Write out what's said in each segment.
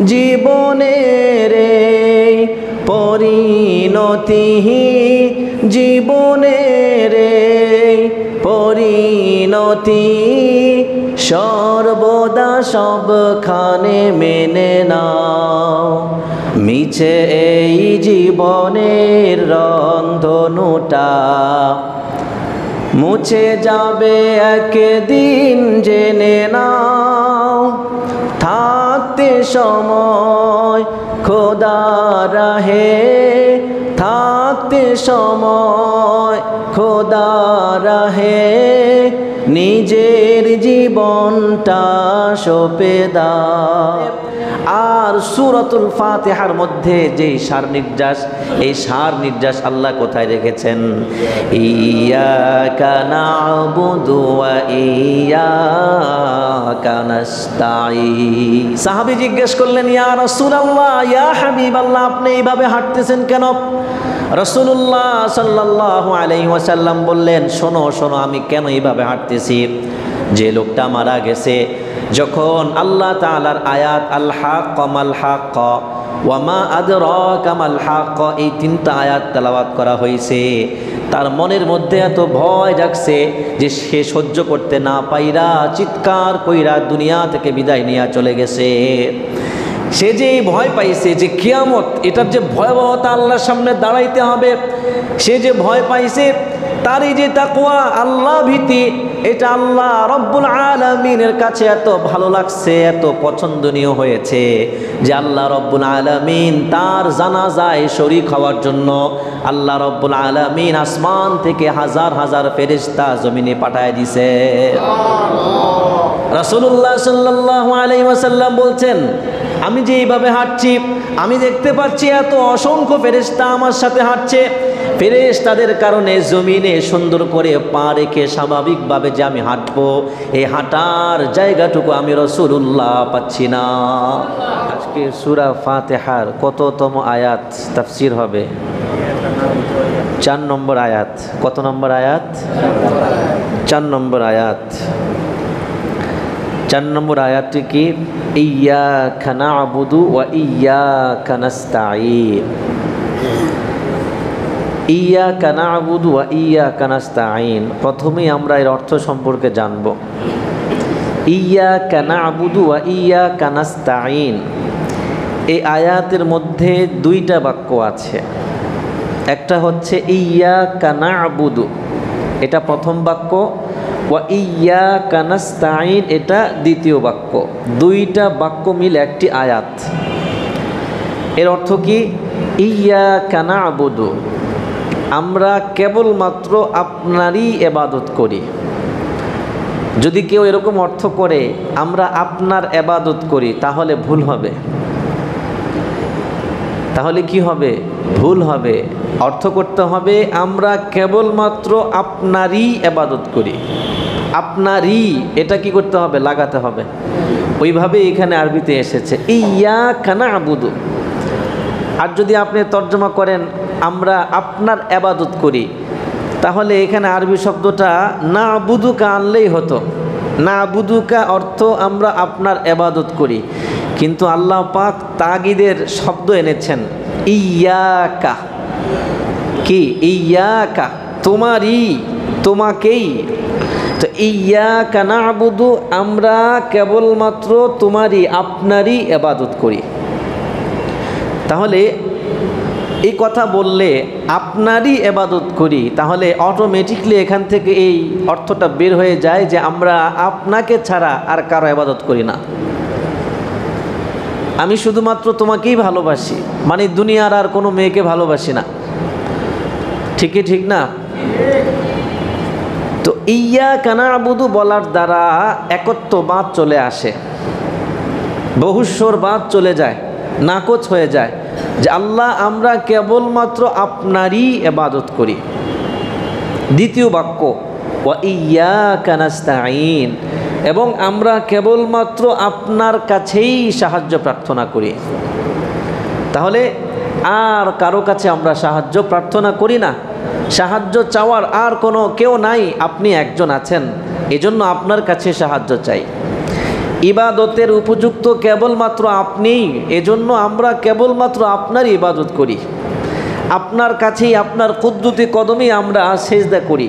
জীবনের এই পরিণতি, জীবনের এই পরিণতি, সর্বদা সবখানে মেনে নাও। মিছে এই জীবনের রংধনুটা মুছে যাবে একদিন, জেনে নাও। থাকতে সময় খোদা রাহে, থাকতে সময় খোদা রাহে, নিজের জীবনটা সঁপে দাও। আর সূরাতুল ফাতিহার মধ্যে যেই সার নির্যাস, এই সার নির্যাস আল্লাহ কোথায় রেখেছেন? ইয়্যাকা না'বুদু ওয়া ইয়্যাকা নাস্তাঈন। সাহাবী জিজ্ঞেস করলেন, ইয়া রাসূলুল্লাহ, ইয়া হাবিবাল্লাহ, আপনি এইভাবে হাঁটতেছেন কেন? রাসূলুল্লাহ সাল্লাল্লাহু আলাইহি ওয়াসাল্লাম বললেন, শোনো শোনো, আমি কেন এইভাবে হাঁটতেছি। যে লোকটা মারা গেছে, যখন আল্লাহ তাআলার আয়াত আল হাক্ক মাল হাক্ক ওয়া মা আদরাকা মাল হাক্ক, এই তিনটা আয়াত তেলাওয়াত করা হয়েছে, তার মনের মধ্যে এত ভয় জাগছে যে সে সহ্য করতে না পাইরা চিৎকার কইরা দুনিয়া থেকে বিদায় নিয়ে চলে গেছে। সে যে ভয় পাইছে যে কিয়ামত, এটার যে ভয়াবহতা, আল্লাহর সামনে দাঁড়াইতে হবে, সে যে ভয় পাইছে, তার এই যে তাকওয়া, আল্লাহ ভীতি, এটা আল্লাহ রব্বুল আলামিনের কাছে এত ভালো লাগছে, এত পছন্দনীয় হয়েছে যে আল্লাহ রব্বুল আলামিন তার জানাজায় শরীক হওয়ার জন্য আল্লাহ রব্বুল আলামিন আসমান থেকে হাজার হাজার ফেরেশতা জমিনে পাঠায় দিছে। রাসূলুল্লাহ সাল্লাল্লাহু আলাইহি ওয়াসাল্লাম বলছেন, আমি যে এইভাবে হাঁটছি, আমি দেখতে পাচ্ছি এত অসংখ্য ফেরেশতা আমার সাথে হাঁটছে। ফেরেশতাদের কারণে জমিনে সুন্দর করে পা রেখে স্বাভাবিকভাবে যে আমি হাঁটবো, এই হাঁটার জায়গাটুকু আমি রাসূলুল্লাহ পাচ্ছি না। আজকে সূরা ফাতিহার কততম আয়াত তাফসীর হবে? 4 নম্বর আয়াত। কত নম্বর আয়াত? 4 নম্বর আয়াত। 4 নম্বর আয়াতটি কি? ইয়্যাকা না'বুদু ওয়া ইয়্যাকা নাস্তাঈন। ইয়্যাকা না'বুদু ওয়া ইয়্যাকা নাস্তাঈন, প্রথমেই আমরা এর অর্থ সম্পর্কে জানব। ইয়্যাকা না'বুদু ওয়া ইয়্যাকা নাস্তাঈন, এই আয়াতের মধ্যে 2টা বাক্য আছে। একটা হচ্ছে ইয়্যাকা না'বুদু, এটা প্রথম বাক্য, ওয়া ইয়্যাকা নাস্তাঈন এটা দ্বিতীয় বাক্য। 2টা বাক্য মিলে একটি আয়াত। এর অর্থ কি? ইয়্যাকা না'বুদু, আমরা কেবলমাত্র আপনারই ইবাদত করি। যদি কেউ এরকম অর্থ করে আমরা আপনার ইবাদত করি, তাহলে ভুল হবে। তাহলে কি হবে? ভুল হবে। অর্থ করতে হবে আমরা কেবলমাত্র আপনারই ইবাদত করি। আপনারই, এটা কি করতে হবে? লাগাতে হবে। ওইভাবে এখানে আরবিতে এসেছে ইয়্যাকা না'বুদু। আর যদি আপনি তর্জমা করেন আমরা আপনার ইবাদত করি, তাহলে এখানে আরবি শব্দটা না'বুদুকা আনলেই হতো। না'বুদুকা অর্থ আমরা আপনার ইবাদত করি, কিন্তু আল্লাহ পাক তাগিদের শব্দ এনেছেন ইয়্যাকা। কি? ইয়্যাকা, তোমারই, তোমাকেই। তো ইয়্যাকা না'বুদু, আমরা কেবলমাত্র তোমারই, আপনারই ইবাদত করি। তাহলে এই কথা বললে আপনারই ইবাদত করি, তাহলে অটোমেটিকলি এখান থেকে এই অর্থটা বের হয়ে যায় যে আমরা আপনাকে ছাড়া আর কারো ইবাদত করি না। আমি শুধুমাত্র তোমাকেই ভালোবাসি, মানে দুনিয়ার আর কোনো মেয়েকে ভালোবাসি না। ঠিকই ঠিক না? তো ইয়্যাকা না'বুদু বলার দ্বারা একত্ববাদ চলে আসে, বহুস্বরবাদ চলে যায়, নাকচ হয়ে যায় যে আল্লাহ আমরা কেবলমাত্র আপনারই ইবাদত করি। দ্বিতীয় বাক্য ওয়া ইয়্যাকা নাস্তাঈন, এবং আমরা কেবলমাত্র আপনার কাছেই সাহায্য প্রার্থনা করি। তাহলে আর কারো কাছে আমরা সাহায্য প্রার্থনা করি না। সাহায্য চাওয়ার আর কোনো কেউ নাই, আপনি একজন আছেন, এজন্য আপনার কাছে সাহায্য চাই। ইবাদতের উপযুক্ত কেবলমাত্র আপনিই, এজন্য আমরা কেবলমাত্র আপনারই ইবাদত করি। আপনার কাছেই, আপনার কুদরতি কদমেই আমরা সেজদা করি,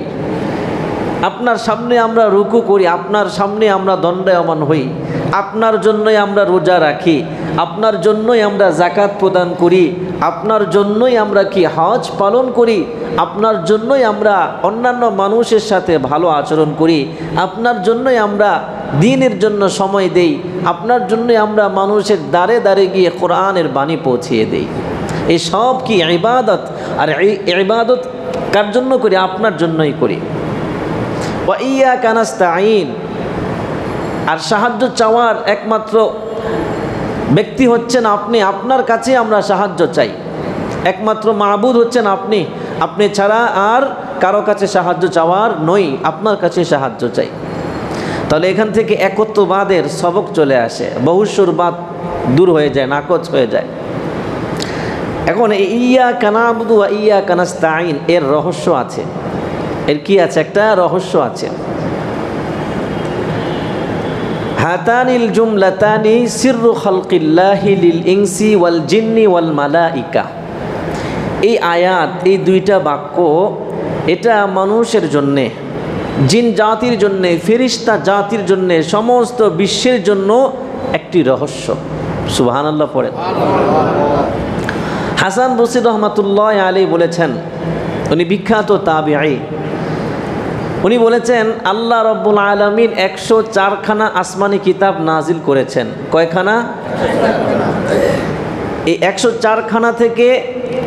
আপনার সামনে আমরা রুকু করি, আপনার সামনে আমরা দণ্ডায়মান হই, আপনার জন্যই আমরা রোজা রাখি, আপনার জন্যই আমরা যাকাত প্রদান করি, আপনার জন্যই আমরা কি হজ পালন করি, আপনার জন্যই আমরা অন্যান্য মানুষের সাথে ভালো আচরণ করি, আপনার জন্যই আমরা দ্বীনের জন্য সময় দেই, আপনার জন্যই আমরা মানুষের দ্বারে দ্বারে গিয়ে কোরআনের বাণী পৌঁছিয়ে দেই। এই সব কি ইবাদত? আর এই ইবাদত কার জন্য করি? আপনার জন্যই করি। ওয়া ইয়্যাকা নাস্তাঈন, আর সাহায্য চাওয়ার একমাত্র ব্যক্তি হচ্ছেন আপনি, আপনার কাছে আমরা সাহায্য চাই। একমাত্র মাবুদ হচ্ছেন আপনি, আপনি ছাড়া আর কারো কাছে সাহায্য চাওয়ার নই, আপনার কাছে সাহায্য চাই। তাহলে এখান থেকে একত্ববাদের সবক চলে আসে, বহুসুরবাদ দূর হয়ে যায়, নাকচ হয়ে যায়। এখন ইয়্যাকা না'বুদু ওয়া ইয়্যাকা নাস্তাঈন এর রহস্য আছে। এর কি আছে? একটা রহস্য আছে। হাতানিল জুমলাতানি সিররু খালকিল্লাহি লিল ইনসি ওয়াল জিন্নি ওয়াল মালাইকা। এই আয়াত, এই দুইটা বাক্য, এটা মানুষের জন্যে, জিন জাতির জন্যে, ফেরেশতা জাতির জন্যে, সমস্ত বিশ্বের জন্য একটি রহস্য। সুবহানাল্লাহ পড়েন। হাসান বসরি রহমাতুল্লাহ আলাইহি বলেছেন, উনি বিখ্যাত তাবিঈ, উনি বলেছেন আল্লাহ রব্বুল আলামিন 104খানা আসমানি কিতাব নাজিল করেছেন। কয়খানা? এই 104খানা থেকে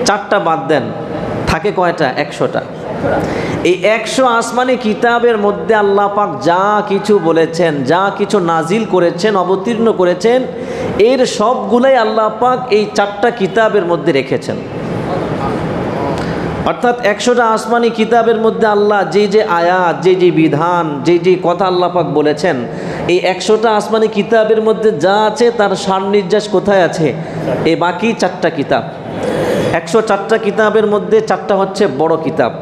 4টা বাদ দেন, থাকে কয়টা? 100টা। এই 100 আসমানি কিতাবের মধ্যে আল্লাহ পাক যা কিছু বলেছেন, যা কিছু নাজিল করেছেন, অবতীর্ণ করেছেন, এর সবগুলাই আল্লাহ পাক এই 4টা কিতাবের মধ্যে রেখেছেন। অর্থাৎ 100টা আসমানি কিতাবের মধ্যে আল্লাহ যে আয়াত, যে বিধান, যে কথা আল্লাহ পাক বলেছেন, এই 100টা আসমানি কিতাবের মধ্যে যা আছে তার সার নির্যাস কোথায় আছে? এই বাকি 4টা কিতাব। 104টা কিতাবের মধ্যে 4টা হচ্ছে বড় কিতাব।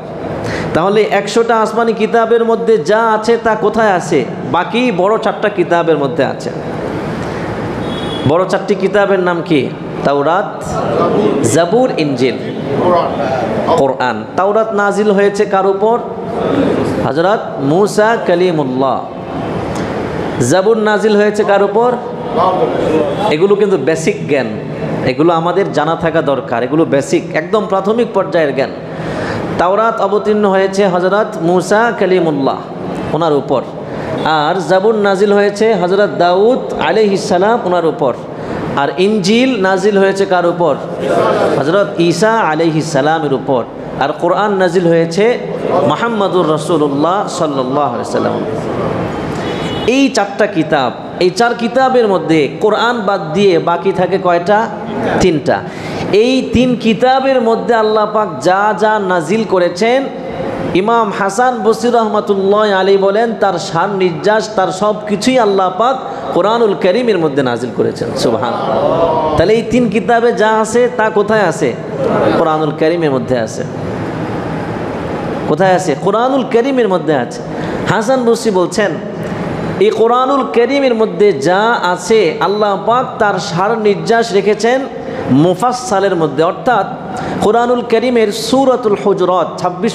তাহলে 100টা আসমানি কিতাবের মধ্যে যা আছে তা কোথায় আছে? বাকি বড় 4টা কিতাবের মধ্যে আছে। বড় 4টি কিতাবের নাম কি? তাওরাত, জাবুর, ইনজিল, কোরআন। তাওরাত নাজিল হয়েছে কার উপর? হযরত মূসা কালিমুল্লাহ। জাবুর নাজিল হয়েছে কার উপর? এগুলো কিন্তু বেসিক জ্ঞান, এগুলো আমাদের জানা থাকা দরকার, এগুলো বেসিক, একদম প্রাথমিক পর্যায়ের জ্ঞান। তাওরাত অবতীর্ণ হয়েছে হযরত মূসা কালিমুল্লাহ, ওনার উপর। আর জাবুর নাজিল হয়েছে হযরত দাউদ আলাইহিস সালাম, ওনার উপর। আর ইনজিল নাজিল হয়েছে কার উপর? হযরত ঈসা আলাইহিস সালামের উপর। আর কোরআন নাজিল হয়েছে মুহাম্মদুর রাসূলুল্লাহ সাল্লাল্লাহু আলাইহি ওয়াসাল্লাম। এই 4টা কিতাব, এই 4 কিতাবের মধ্যে কোরআন বাদ দিয়ে বাকি থাকে কয়টা? 3টা। এই 3 কিতাবের মধ্যে আল্লাহ পাক যা যা নাজিল করেছেন, ইমাম হাসান বসরি রহমাতুল্লাহ আলাইহি বলেন তার সার নির্যাস, তার সব কিছুই আল্লাহ পাক কোরআনুল কারীমের মধ্যে নাজিল করেছেন। সুবহানাল্লাহ। তাহলে এই 3 কিতাবে যা আছে তা কোথায় আছে? কোরআনুল কারীমের মধ্যে আছে। কোথায় আছে? কোরআনুল কারীমের মধ্যে আছে। হাসান বসরি বলছেন এই কোরআনুল কারীমের মধ্যে যা আছে আল্লাহ পাক তার সার নির্যাস রেখেছেন মুফাসসালের মধ্যে। অর্থাৎ কোরআনুল কারীমের সূরাতুল হুজুরাত 26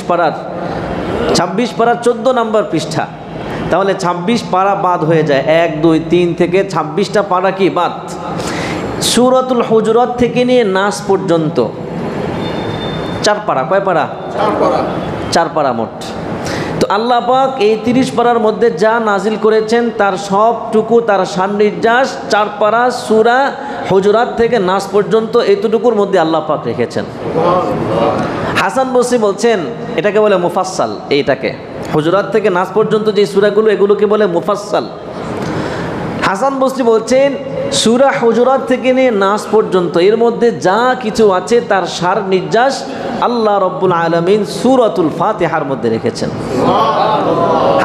পারার 14 নম্বর পৃষ্ঠা। তাহলে 26 পারা বাদ হয়ে যায়, 1, 2, 3 থেকে 26টা পারা কি বাদ? সূরাতুল হুজুরাত থেকে নিয়ে নাস পর্যন্ত 4 পারা। কয় পারা? 4 পারা মোট। তো আল্লাহ পাক এই 30 পারার মধ্যে যা নাজিল করেছেন তার সবটুকু, তার সান্নির্যাস 4 পারা সূরা হুজুরাত থেকে নাস পর্যন্ত এতটুকুর মধ্যে আল্লাহ পাক রেখেছেন। হাসান বসরি বলছেন এটাকে বলে মুফাসসাল। এইটাকে হুজুরাত থেকে নাস পর্যন্ত যে সূরাগুলো, এগুলোকে বলে মুফাসসাল। হাসান বসরি বলছেন সূরা হুজুরাত থেকে নিয়ে নাস পর্যন্ত এর মধ্যে যা কিছু আছে তার সার নির্যাস আল্লাহ রব্বুল আলামিন সূরাতুল ফাতিহার মধ্যে রেখেছেন।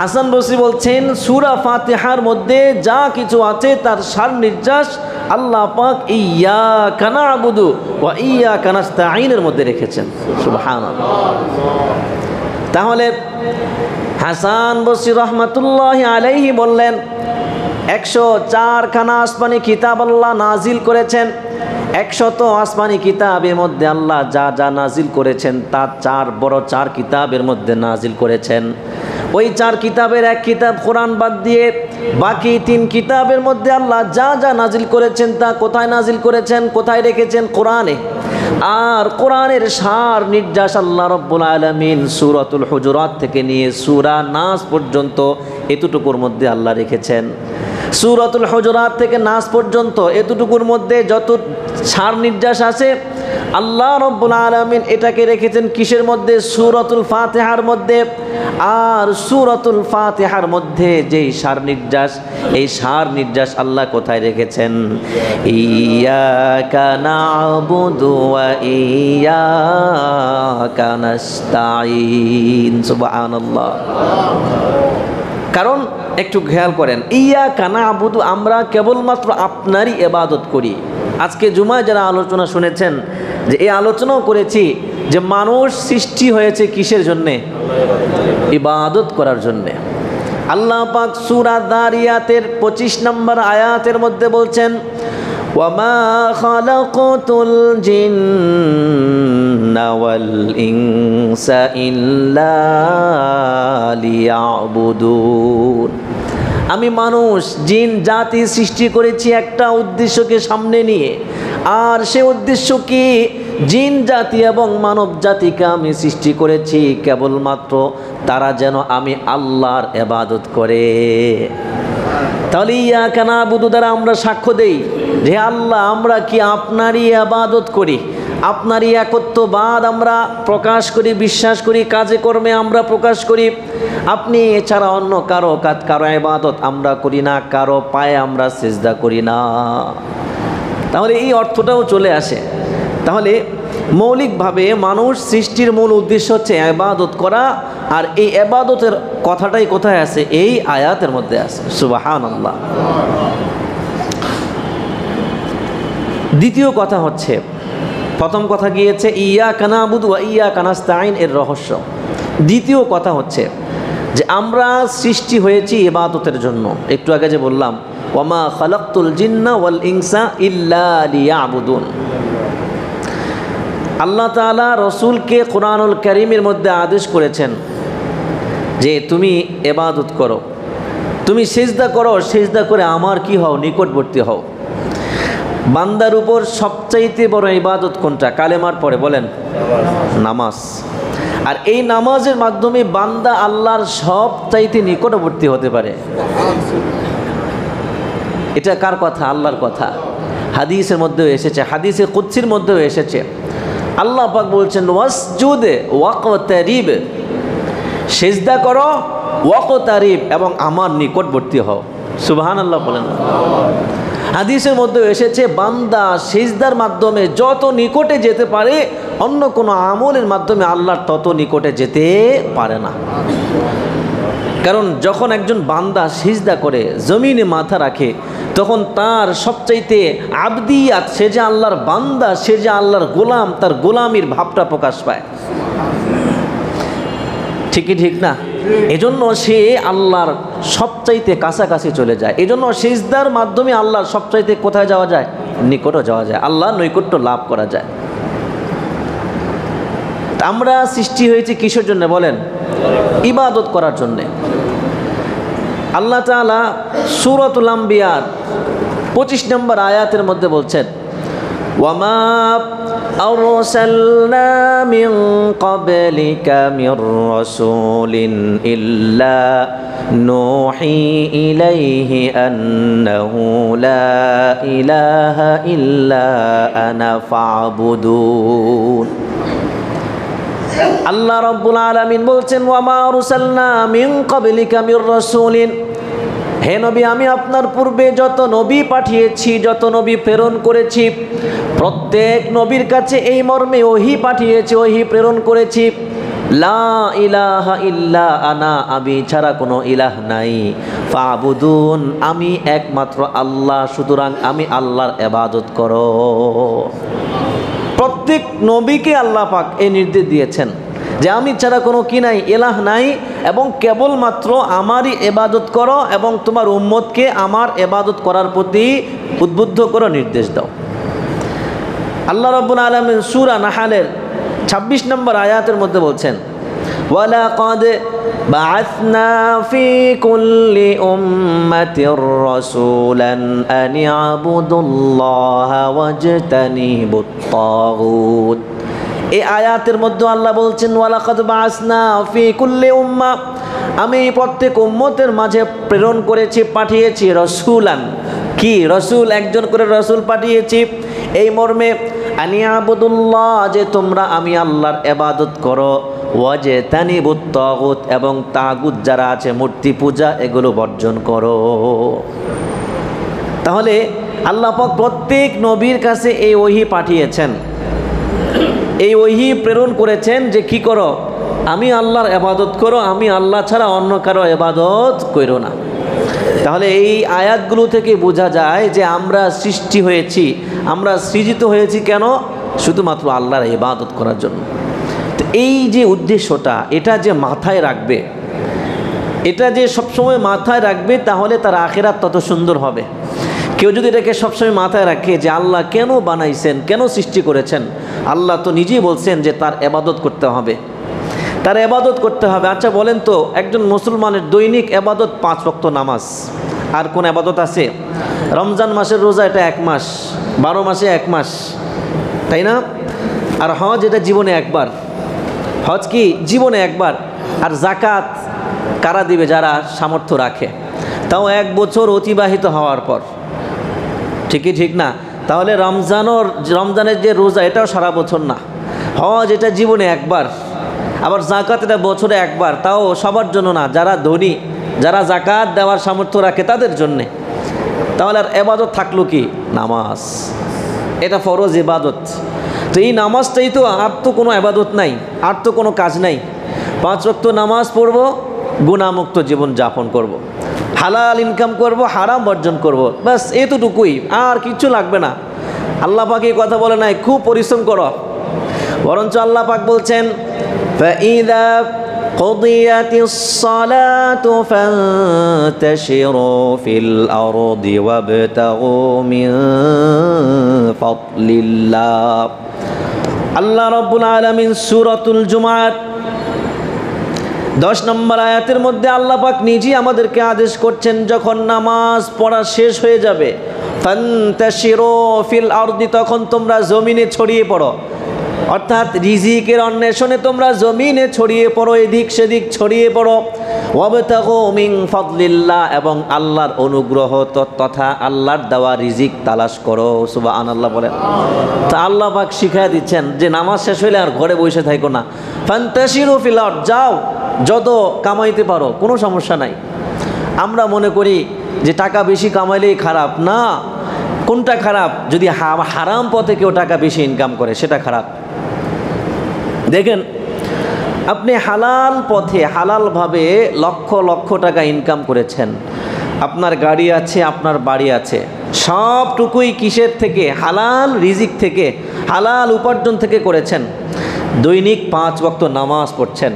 হাসান বসরি বলছেন সূরা ফাতিহার মধ্যে যা কিছু আছে তার সার নির্যাস আল্লাহ পাক ইয়্যাকা না'বুদু ওয়া ইয়্যাকা নাস্তাঈনের মধ্যে রেখেছেন। সুবহানাল্লাহ। তাহলে হাসান বসরি রহমাতুল্লাহি আলাইহি বললেন 104 খানা আসমানি কিতাব আল্লাহ নাজিল করেছেন। 100 আসমানি কিতাবের মধ্যে আল্লাহ যা যা নাজিল করেছেন তা 4 কিতাবের মধ্যে নাজিল করেছেন। ওই 4 কিতাবের এক কিতাব কোরআন বাদ দিয়ে বাকি 3 কিতাবের মধ্যে আল্লাহ যা যা নাজিল করেছেন তা কোথায় নাজিল করেছেন, কোথায় রেখেছেন? কোরআনে। আর কোরআনের সার নির্যাস আল্লাহ রব্বুল আলামিন সূরাতুল হুজুরাত থেকে নিয়ে সূরা নাস পর্যন্ত এতটুকুর মধ্যে আল্লাহ রেখেছেন। সূরাতুল হুজুরাত থেকে নাস পর্যন্ত এতটুকুর মধ্যে যত সার নির্যাস আছে আল্লাহ রব্বুল আলামিন এটাকে রেখেছেন কিসের মধ্যে? সূরাতুল ফাতিহার মধ্যে। আর সূরাতুল ফাতিহার মধ্যে যেই সার নির্যাস, এই সার নির্যাস আল্লাহ কোথায় রেখেছেন? ইয়্যাকা না'বুদু ওয়া ইয়্যাকা নাস্তাঈন। সুবহানাল্লাহ। কারণ একটু খেয়াল করেন, ইয়্যাকা না'বুদু, আমরা কেবলমাত্র আপনারই ইবাদত করি। আজকে জুমায় যারা আলোচনা শুনেছেন, যে এই আলোচনাও করেছি যে মানুষ সৃষ্টি হয়েছে কিসের জন্যে? ইবাদত করার জন্যে। আল্লাহ পাক সূরা যারিয়াতের 25 নম্বর আয়াতের মধ্যে বলছেন, ওয়ামা খালাকতুল জিন্না ওয়াল ইনসা ইল্লা লিয়াবুদুন। আমি মানুষ জিন জাতি সৃষ্টি করেছি একটা উদ্দেশ্যকে সামনে নিয়ে। আর সে উদ্দেশ্য কি? জিন জাতি এবং মানব জাতিকে আমি সৃষ্টি করেছি কেবলমাত্র তারা যেন আমি আল্লাহর ইবাদত করে। তাহলে ইয়্যাকা না'বুদু দ্বারা আমরা সাক্ষ্য দেই যে আল্লাহ আমরা কি আপনারই ইবাদত করি, আপনারই একত্ববাদ আমরা প্রকাশ করি, বিশ্বাস করি, কাজে কর্মে আমরা প্রকাশ করি। আপনি এছাড়া অন্য কারো ইবাদত আমরা করি না, কারো পায়ে আমরা সিজদা করি না। তাহলে এই অর্থটাও চলে আসে। তাহলে মৌলিকভাবে মানুষ সৃষ্টির মূল উদ্দেশ্য হচ্ছে ইবাদত করা। আর এই ইবাদতের কথাটাই কোথায় আছে? এই আয়াতের মধ্যে আছে। সুবহানাল্লাহ। দ্বিতীয় কথা হচ্ছে, প্রথম কথা গিয়েছে ইয়্যাকা না'বুদু ওয়া ইয়্যাকা নাস্তাঈন এর রহস্য। দ্বিতীয় কথা হচ্ছে যে আমরা সৃষ্টি হয়েছি ইবাদতের জন্য। একটু আগে যে বললাম, ওয়ামা খালাকতুল জিন্না ওয়াল ইনসা ইল্লা লিয়াবুদুন। আল্লাহ তাআলা রসুলকে কোরআনুল কারীমের মধ্যে আদেশ করেছেন যে তুমি ইবাদত করো, তুমি সিজদা করো, সিজদা করে আমার কি হও? নিকটবর্তী হও। বান্দার উপর সবচাইতে বড় ইবাদত কোনটা? কালেমার পরে বলেন, নামাজ। আর এই নামাজের মাধ্যমে বান্দা আল্লাহর সবচাইতে নিকটবর্তী হতে পারে। এটা কার কথা? আল্লাহর কথা। হাদিসের মধ্যেও এসেছে, হাদিসে কুদসির মধ্যেও এসেছে। আল্লাহ পাক বলছেন, ওয়াসজুদ ওয়াকতারিব, সিজদা করো, ওয়াকতারিব, এবং আমার নিকটবর্তী হও। সুবহানাল্লাহ বলেন। হাদিসের মধ্যেও এসেছে বান্দা সিজদার মাধ্যমে যত নিকটে যেতে পারে অন্য কোনো আমলের মাধ্যমে আল্লাহর তত নিকটে যেতে পারে না। কারণ যখন একজন বান্দা সিজদা করে জমিনে মাথা রাখে তখন তার সবচাইতে আবদিয়াত, সে যে আল্লাহর বান্দা, সে যে আল্লাহর গোলাম, তার গোলামির ভাবটা প্রকাশ পায়। ঠিকই ঠিক না? এজন্য সে আল্লাহর সবচাইতে কাছাকাছি চলে যায়। এজন্য সিজদার মাধ্যমে আল্লাহর সবচাইতে কোথায় যাওয়া যায়? নিকটও যাওয়া যায়, আল্লাহর নৈকট্য লাভ করা যায়। আমরা সৃষ্টি হয়েছি কিসের জন্য বলেন? ইবাদত করার জন্যে। আল্লাহ তাআলা সূরাতুল আম্বিয়ার 25 নম্বর আয়াতের মধ্যে বলছেন, ওয়ামা আরসালনা মিন ক্বাবলিকা মির রাসূলিন ইল্লা নূহি ইলাইহি আন্নাহু লা ইলাহা ইল্লা আনা ফা'বুদুন। আল্লাহ রাব্বুল আলামিন বলছেন, ওয়ামা আরসালনা মিন ক্বাবলিকা মির রাসূলিন, হে নবী আমি আপনার পূর্বে যত নবী পাঠিয়েছি, যত নবী প্রেরণ করেছি, প্রত্যেক নবীর কাছে এই মর্মে ওহী পাঠিয়েছি, ওহী প্রেরণ করেছি, লা ইলাহা ইল্লা আনা, আমি ছাড়া কোনো ইলাহ নাই, ফা'বুদুন, আমি একমাত্র আল্লাহ, সুতরাং আমি আল্লাহর ইবাদত করো। প্রত্যেক নবীকে আল্লাহ পাক এই নির্দেশ দিয়েছেন যে আমি ছাড়া কোনো কি নাই, ইলাহ নাই, এবং কেবলমাত্র আমারই ইবাদত করো এবং তোমার উম্মতকে আমার ইবাদত করার প্রতি উদ্বুদ্ধ করো, নির্দেশ দাও। আল্লাহ রাব্বুল আলামিন সূরা নাহলের 26 নম্বর আয়াতের মধ্যে বলছেন, ওয়ালাকাদ বাআসনা ফি কুল্লি উম্মাতির রাসূলান আন ইবুদুল্লাহা ওয়াজতানিবুত তাগুত। এই আয়াতের মধ্যে আল্লাহ বলছেন, ওয়ালাকাদ বাআসনা ফি কুল্লি উম্মা, আমি প্রত্যেক উম্মতের মাঝে প্রেরণ করেছি, পাঠিয়েছি রাসূলান, কি রাসূল, একজন করে রাসূল পাঠিয়েছি, এই মর্মে আন ইবুদুল্লাহ, যে তোমরা আমি আল্লাহর ইবাদত করো, ওয়াজতানিবুত তাগুত, এবং তাগুত যারা আছে মূর্তি পূজা এগুলো বর্জন করো। তাহলে আল্লাহ পাক প্রত্যেক নবীর কাছে এই ওহী পাঠিয়েছেন, এই ওহী প্রেরণ করেছেন যে কি করো, আমি আল্লাহর ইবাদত করো, আমি আল্লাহ ছাড়া অন্য কারো ইবাদত করো না। তাহলে এই আয়াতগুলো থেকে বোঝা যায় যে আমরা সৃষ্টি হয়েছি, আমরা সৃজিত হয়েছি কেন? শুধুমাত্র আল্লাহর ইবাদত করার জন্য। তো এই যে উদ্দেশ্যটা, এটা যে মাথায় রাখবে, এটা যে সবসময় মাথায় রাখবে, তাহলে তার আখিরাত তত সুন্দর হবে। কেউ যদি এটাকে সবসময় মাথায় রাখে যে আল্লাহ কেন বানাইছেন, কেন সৃষ্টি করেছেন, আল্লাহ তো নিজেই বলছেন যে তার ইবাদত করতে হবে, তার ইবাদত করতে হবে। আচ্ছা বলেন তো, একজন মুসলমানের দৈনিক ইবাদত 5 ওয়াক্ত নামাজ, আর কোন ইবাদত আছে? রমজান মাসের রোজা, এটা 1 মাস, 12 মাসে 1 মাস, তাই না? আর হজ, এটা জীবনে একবার, হজ কি জীবনে একবার। আর জাকাত কারা দিবে? যারা সামর্থ্য রাখে, তাও 1 বছর অতিবাহিত হওয়ার পর, ঠিকই ঠিক না? তাহলে রমজানের যে রোজা, এটাও সারা বছর না। হজ এটা জীবনে একবার, আবার জাকাত এটা বছরে একবার, তাও সবার জন্য না, যারা ধনী, যারা জাকাত দেওয়ার সামর্থ্য রাখে তাদের জন্যে। তাহলে আর ইবাদত থাকলো কি? নামাজ, এটা ফরজ ইবাদত। তো এই নামাজটাই তো, আর তো কোনো ইবাদত নাই, আর তো কোনো কাজ নাই। 5 ওয়াক্ত নামাজ পড়ব, গুনাহমুক্ত জীবন যাপন করব, হালাল ইনকাম করব, হারাম বর্জন করব, ব্যাস এতটুকুই, আর কিছু লাগবে না। আল্লাহ পাক এই কথা বলে নাই খুব পরিশ্রম করো, বরঞ্চ আল্লাহ পাক বলছেন, فَإِذَا قُضِيَتِ الصَّلَاةُ فَانتَشِرُوا فِي الْأَرْضِ وَابْتَغُوا مِنْ فَضْلِ اللَّهِ। আল্লাহ রাব্বুল আলামিন সূরাতুল জুমআর 10 নম্বর আয়াতের মধ্যে আল্লাহ পাক নিজেই আমাদেরকে আদেশ করছেন, যখন নামাজ পড়া শেষ হয়ে যাবে, ফান্তাশিরু ফিল আরদি, তখন তোমরা জমিনে ছড়িয়ে পড়ো, অর্থাৎ রিজিকের অন্বেষণে তোমরা জমিনে ছড়িয়ে পড়ো, এদিক সেদিক ছড়িয়ে পড়ো। ওয়াবতাগু মিন ফাদলিল্লাহ, এবং আল্লাহর অনুগ্রহ তথা আল্লাহর দেওয়া রিজিক তালাশ করো। সুবহানাল্লাহ বলেন। তা আল্লাহ পাক শিখাই দিচ্ছেন যে নামাজ শেষ হইলে আর ঘরে বসে থাকো না, ফান্তাশিরু ফিল আরদ, যাও যত কামাইতে পারো, কোনো সমস্যা নাই। আমরা মনে করি যে টাকা বেশি কামাইলেই খারাপ, না। কোনটা খারাপ? যদি হারাম পথে কেউ টাকা বেশি ইনকাম করে, সেটা খারাপ। দেখেন, আপনি হালাল পথে হালালভাবে লক্ষ লক্ষ টাকা ইনকাম করেছেন, আপনার গাড়ি আছে, আপনার বাড়ি আছে, সবটুকুই কিসের থেকে? হালাল রিজিক থেকে, হালাল উপার্জন থেকে করেছেন। দৈনিক 5 ওয়াক্ত নামাজ পড়ছেন,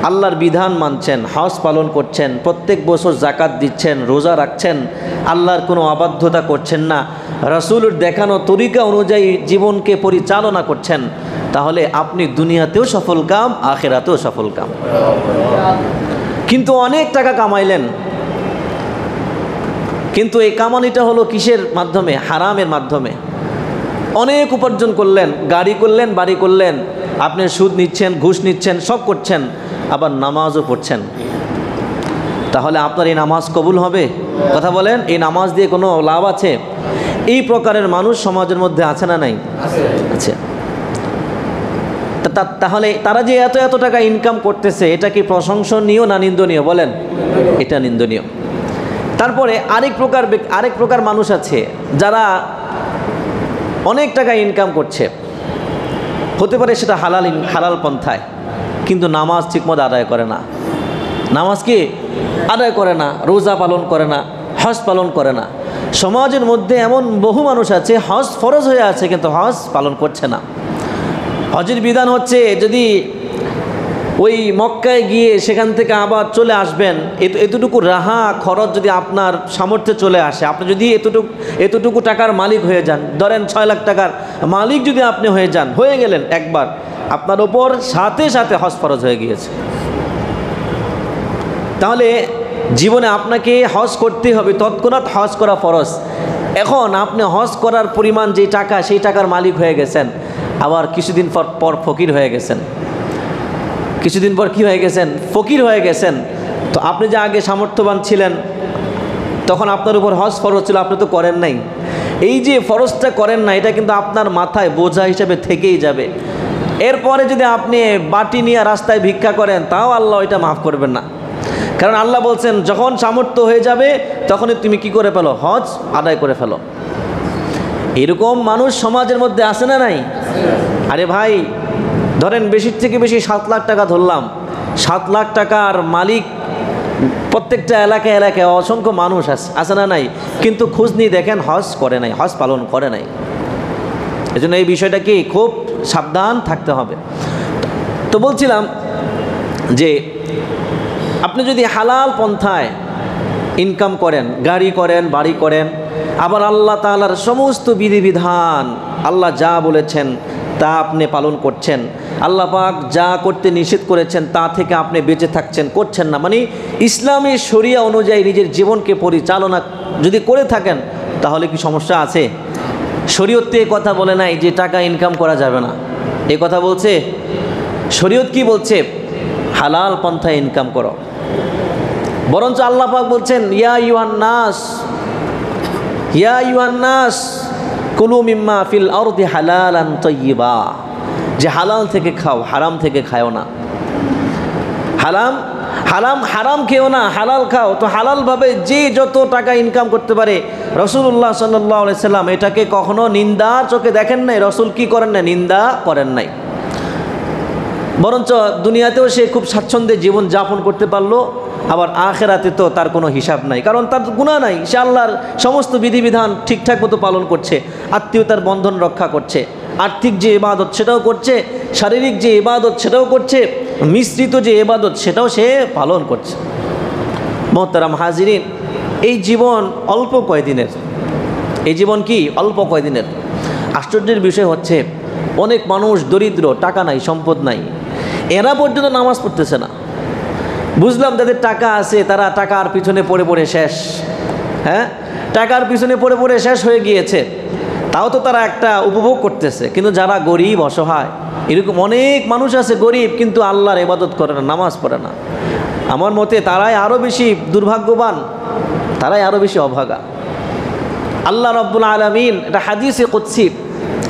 আল্লাহর বিধান মানছেন, হজ পালন করছেন, প্রত্যেক বছর জাকাত দিচ্ছেন, রোজা রাখছেন, আল্লাহর কোনো অবাধ্যতা করছেন না, রাসূলের দেখানো তরিকা অনুযায়ী জীবনকে পরিচালনা করছেন, তাহলে আপনি দুনিয়াতেও সফল কাম, আখিরাতেও সফল কাম। কিন্তু অনেক টাকা কামাইলেন, কিন্তু এই কামানিটা হলো কিসের মাধ্যমে? হারামের মাধ্যমে। অনেক উপার্জন করলেন, গাড়ি করলেন, বাড়ি করলেন, আপনি সুদ নিচ্ছেন, ঘুষ নিচ্ছেন, সব করছেন, আবার নামাজও পড়ছেন, তাহলে আপনার এই নামাজ কবুল হবে? কথা বলেন, এই নামাজ দিয়ে কোনো লাভ আছে? এই প্রকারের মানুষ সমাজের মধ্যে আছে না নাই? আছে। তাহলে তারা যে এত এত টাকা ইনকাম করতেছে, এটা কি প্রশংসনীয় না নিন্দনীয়? বলেন, এটা নিন্দনীয়। তারপরে আরেক প্রকার মানুষ আছে যারা অনেক টাকা ইনকাম করছে, হতে পারে সেটা হালাল পন্থায়, কিন্তু নামাজ ঠিকমতো আদায় করে না। নামাজ কি আদায় করে না, রোজা পালন করে না, হজ পালন করে না। সমাজের মধ্যে এমন বহু মানুষ আছে, হজ ফরজ হয়ে আছে কিন্তু হজ পালন করছে না। হজের বিধান হচ্ছে, যদি ওই মক্কায় গিয়ে সেখান থেকে আবার চলে আসবেন, এতটুকু রাহা খরচ যদি আপনার সামর্থ্যে চলে আসে, আপনি যদি এতটুকু টাকার মালিক হয়ে যান, ধরেন 6 লাখ টাকার মালিক যদি আপনি হয়ে যান, হয়ে গেলেন একবার, আপনার ওপর সাথে সাথে হজ ফরজ হয়ে গিয়েছে। তাহলে জীবনে আপনাকে হজ করতে হবে, তৎক্ষণাৎ হজ করা ফরজ। এখন আপনি হজ করার পরিমাণ যে টাকা, সেই টাকার মালিক হয়ে গেছেন, আবার কিছুদিন পর ফকির হয়ে গেছেন, কিছুদিন পর কি হয়ে গেছেন? ফকির হয়ে গেছেন। তো আপনি যে আগে সামর্থ্যবান ছিলেন, তখন আপনার উপর হজ ফরজ ছিল, আপনি তো করেন নাই। এই যে ফরজটা করেন না, এটা কিন্তু আপনার মাথায় বোঝা হিসেবে থেকেই যাবে। এরপরে যদি আপনি বাটি নিয়ে রাস্তায় ভিক্ষা করেন, তাও আল্লাহ এটা মাফ করবেন না। কারণ আল্লাহ বলছেন, যখন সামর্থ্য হয়ে যাবে তখনই তুমি কি করে ফেলো? হজ আদায় করে ফেলো। এরকম মানুষ সমাজের মধ্যে আছে না নাই? আরে ভাই, ধরেন বেশির থেকে বেশি 7 লাখ টাকা ধরলাম, 7 লাখ টাকার মালিক প্রত্যেকটা এলাকায় এলাকায় অসংখ্য মানুষ আছে না নাই? কিন্তু খোঁজ নিয়ে দেখেন হজ করে নাই, হজ পালন করে নাই। এজন্য এই বিষয়টা কি খুব সাবধান থাকতে হবে। তো বলছিলাম যে আপনি যদি হালাল পন্থায় ইনকাম করেন, গাড়ি করেন, বাড়ি করেন, আবার আল্লাহ তাআলার সমস্ত বিধিবিধান, আল্লাহ যা বলেছেন তা আপনি পালন করছেন, আল্লাহ পাক যা করতে নিষেধ করেছেন তা থেকে আপনি বেঁচে থাকছেন, করছেন না, মানে ইসলামী শরিয়া অনুযায়ী নিজের জীবনকে পরিচালনা যদি করে থাকেন, তাহলে কি সমস্যা আছে? শরীয়ত এ কথা বলে নাই যে টাকা ইনকাম করা যাবে না, এ কথা বলছে? শরীয়ত কি বলছে? হালাল পন্থায় ইনকাম করো। বরঞ্চ আল্লাহ পাক বলছেন, ইয়া আইয়ুহান নাস কুলু মিম্মা ফিল আরদি হালালান তাইয়্যিবা, যে হালাল থেকে খাও, হারাম থেকে খাও না। হারাম খেও না, হালাল খাও। তো হালালভাবে যে যত টাকা ইনকাম করতে পারে, রাসূলুল্লাহ সাল্লাল্লাহু আলাইহি সাল্লাম এটাকে কখনো নিন্দার চোখে দেখেন নাই, রাসূল কি করেন না? নিন্দা করেন নাই। বরঞ্চ দুনিয়াতেও সে খুব স্বাচ্ছন্দ্যে জীবন যাপন করতে পারলো, আবার আখেরাতে তো তার কোনো হিসাব নাই, কারণ তার গুনাহ নাই। সে আল্লাহর সমস্ত বিধিবিধান ঠিকঠাক মতো পালন করছে, আত্মীয়তার বন্ধন রক্ষা করছে, আর্থিক যে ইবাদত সেটাও করছে, শারীরিক যে ইবাদত সেটাও করছে, মিশ্রিত যে ইবাদত সেটাও সে পালন করছে। মোহতারাম হাজিরিন, এই জীবন অল্প কয়দিনের, এই জীবন কি অল্প কয়দিনের। আশ্চর্যের বিষয় হচ্ছে, অনেক মানুষ দরিদ্র, টাকা নাই, সম্পদ নাই, এরা পর্যন্ত নামাজ পড়তেছে না। বুঝলাম যাদের টাকা আছে তারা টাকার পিছনে পড়ে পড়ে শেষ, হ্যাঁ, টাকার পিছনে পড়ে পড়ে শেষ হয়ে গিয়েছে, তাও তো তারা একটা উপভোগ করতেছে। কিন্তু যারা গরিব, অসহায়, এরকম অনেক মানুষ আছে গরিব, কিন্তু আল্লাহর ইবাদত করে না, নামাজ পড়ে না। আমার মতে তারাই আরও বেশি দুর্ভাগ্যবান, তারাই আরও বেশি অভাগা। আল্লাহ রাব্বুল আলামিন, এটা হাদিসে কুদসি,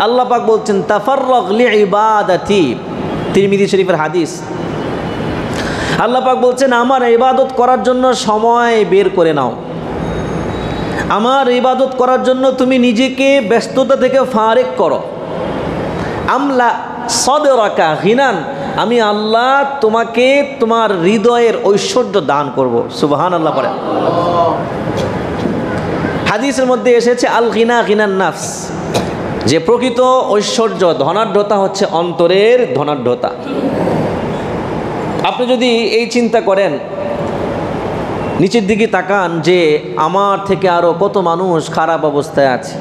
আল্লাহ পাক বলছেন, তাফাররাগ লিইবাদাতি, তিরমিজি শরীফের হাদিস। আল্লাহ পাক বলছেন, আমার ইবাদত করার জন্য সময় বের করে নাও, আমার ইবাদত করার জন্য তুমি নিজেকে ব্যস্ততা থেকে ফারেক করো। আমলা সদরাকা গিনান, আমি আল্লাহ তোমাকে তোমার হৃদয়ের ঐশ্বর্য দান করব। সুবহানাল্লাহ পড়েন। হাদিসের মধ্যে এসেছে, আল গিনা গিনান নাফস, যে প্রকৃত ঐশ্বর্য, ধনাঢ্যতা হচ্ছে অন্তরের ধনাঢ্যতা। আপনি যদি এই চিন্তা করেন, নিচের দিকে তাকান, যে আমার থেকে আরও কত মানুষ খারাপ অবস্থায় আছে।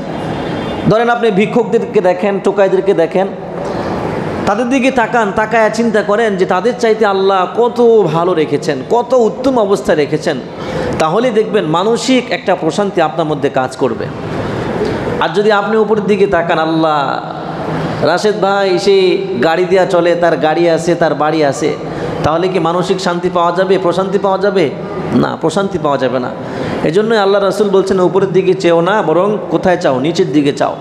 ধরেন আপনি ভিক্ষুকদেরকে দেখেন, টোকাইদেরকে দেখেন, তাদের দিকে তাকান, তাকায় চিন্তা করেন যে তাদের চাইতে আল্লাহ কত ভালো রেখেছেন, কত উত্তম অবস্থায় রেখেছেন। তাহলে দেখবেন মানসিক একটা প্রশান্তি আপনার মধ্যে কাজ করবে। আর যদি আপনি উপরের দিকে তাকান, আল্লাহ, রাশেদ ভাই সে গাড়ি দেওয়া চলে, তার গাড়ি আছে, তার বাড়ি আছে, তাহলে কি মানসিক শান্তি পাওয়া যাবে, প্রশান্তি পাওয়া যাবে? না, প্রশান্তি পাওয়া যাবে না। এজন্যই আল্লাহ রাসূল বলছেন, উপরের দিকে চেও না, বরং কোথায় চাও? নিচের দিকে চাও,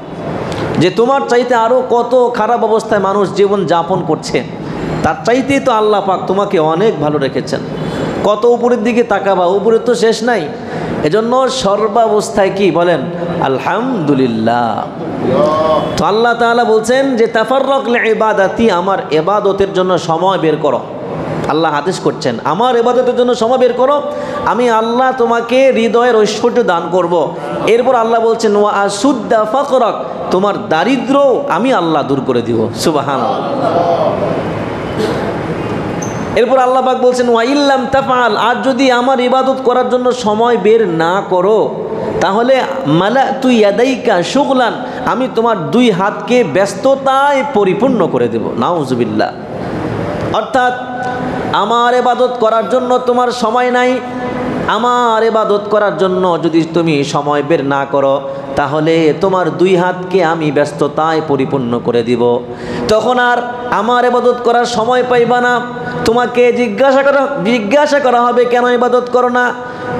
যে তোমার চাইতে আরও কত খারাপ অবস্থায় মানুষ জীবন যাপন করছে, তার চাইতেই তো আল্লাহ পাক তোমাকে অনেক ভালো রেখেছেন। কত উপরের দিকে তাকাবা, উপরে তো শেষ নাই। এজন্য সর্বাবস্থায় কি বলেন? আলহামদুলিল্লাহ। তো আল্লাহ তাআলা বলছেন যে তাফাররাগ লিইবাদাতি, আমার ইবাদতের জন্য সময় বের করো। আল্লাহ আদেশ করছেন, আমার ইবাদতের জন্য সময় বের করো, আমি আল্লাহ তোমাকে হৃদয়ের ঐশ্বর্য দান করব। এরপর আল্লাহ বলছেন, ওয়া আসুদ্দা ফাকরাক, তোমার দারিদ্র আমি আল্লাহ দূর করে দিব। সুবহানাল্লাহ। এরপর আল্লাহ পাক বলছেন ওয়া ইল্লাম তাফআল, আর যদি আমার ইবাদত করার জন্য সময় বের না করো তাহলে মালাতু ইয়াদাইকা শুগলান, আমি তোমার দুই হাতকে ব্যস্ততায় পরিপূর্ণ করে দেব। নাউজুবিল্লাহ। অর্থাৎ আমার ইবাদত করার জন্য তোমার সময় নাই, আমার ইবাদত করার জন্য যদি তুমি সময় বের না করো তাহলে তোমার দুই হাতকে আমি ব্যস্ততায় পরিপূর্ণ করে দিব। তখন আর আমার ইবাদত করার সময় পাইবা না। তোমাকে জিজ্ঞাসা করা হবে কেন ইবাদত করো না,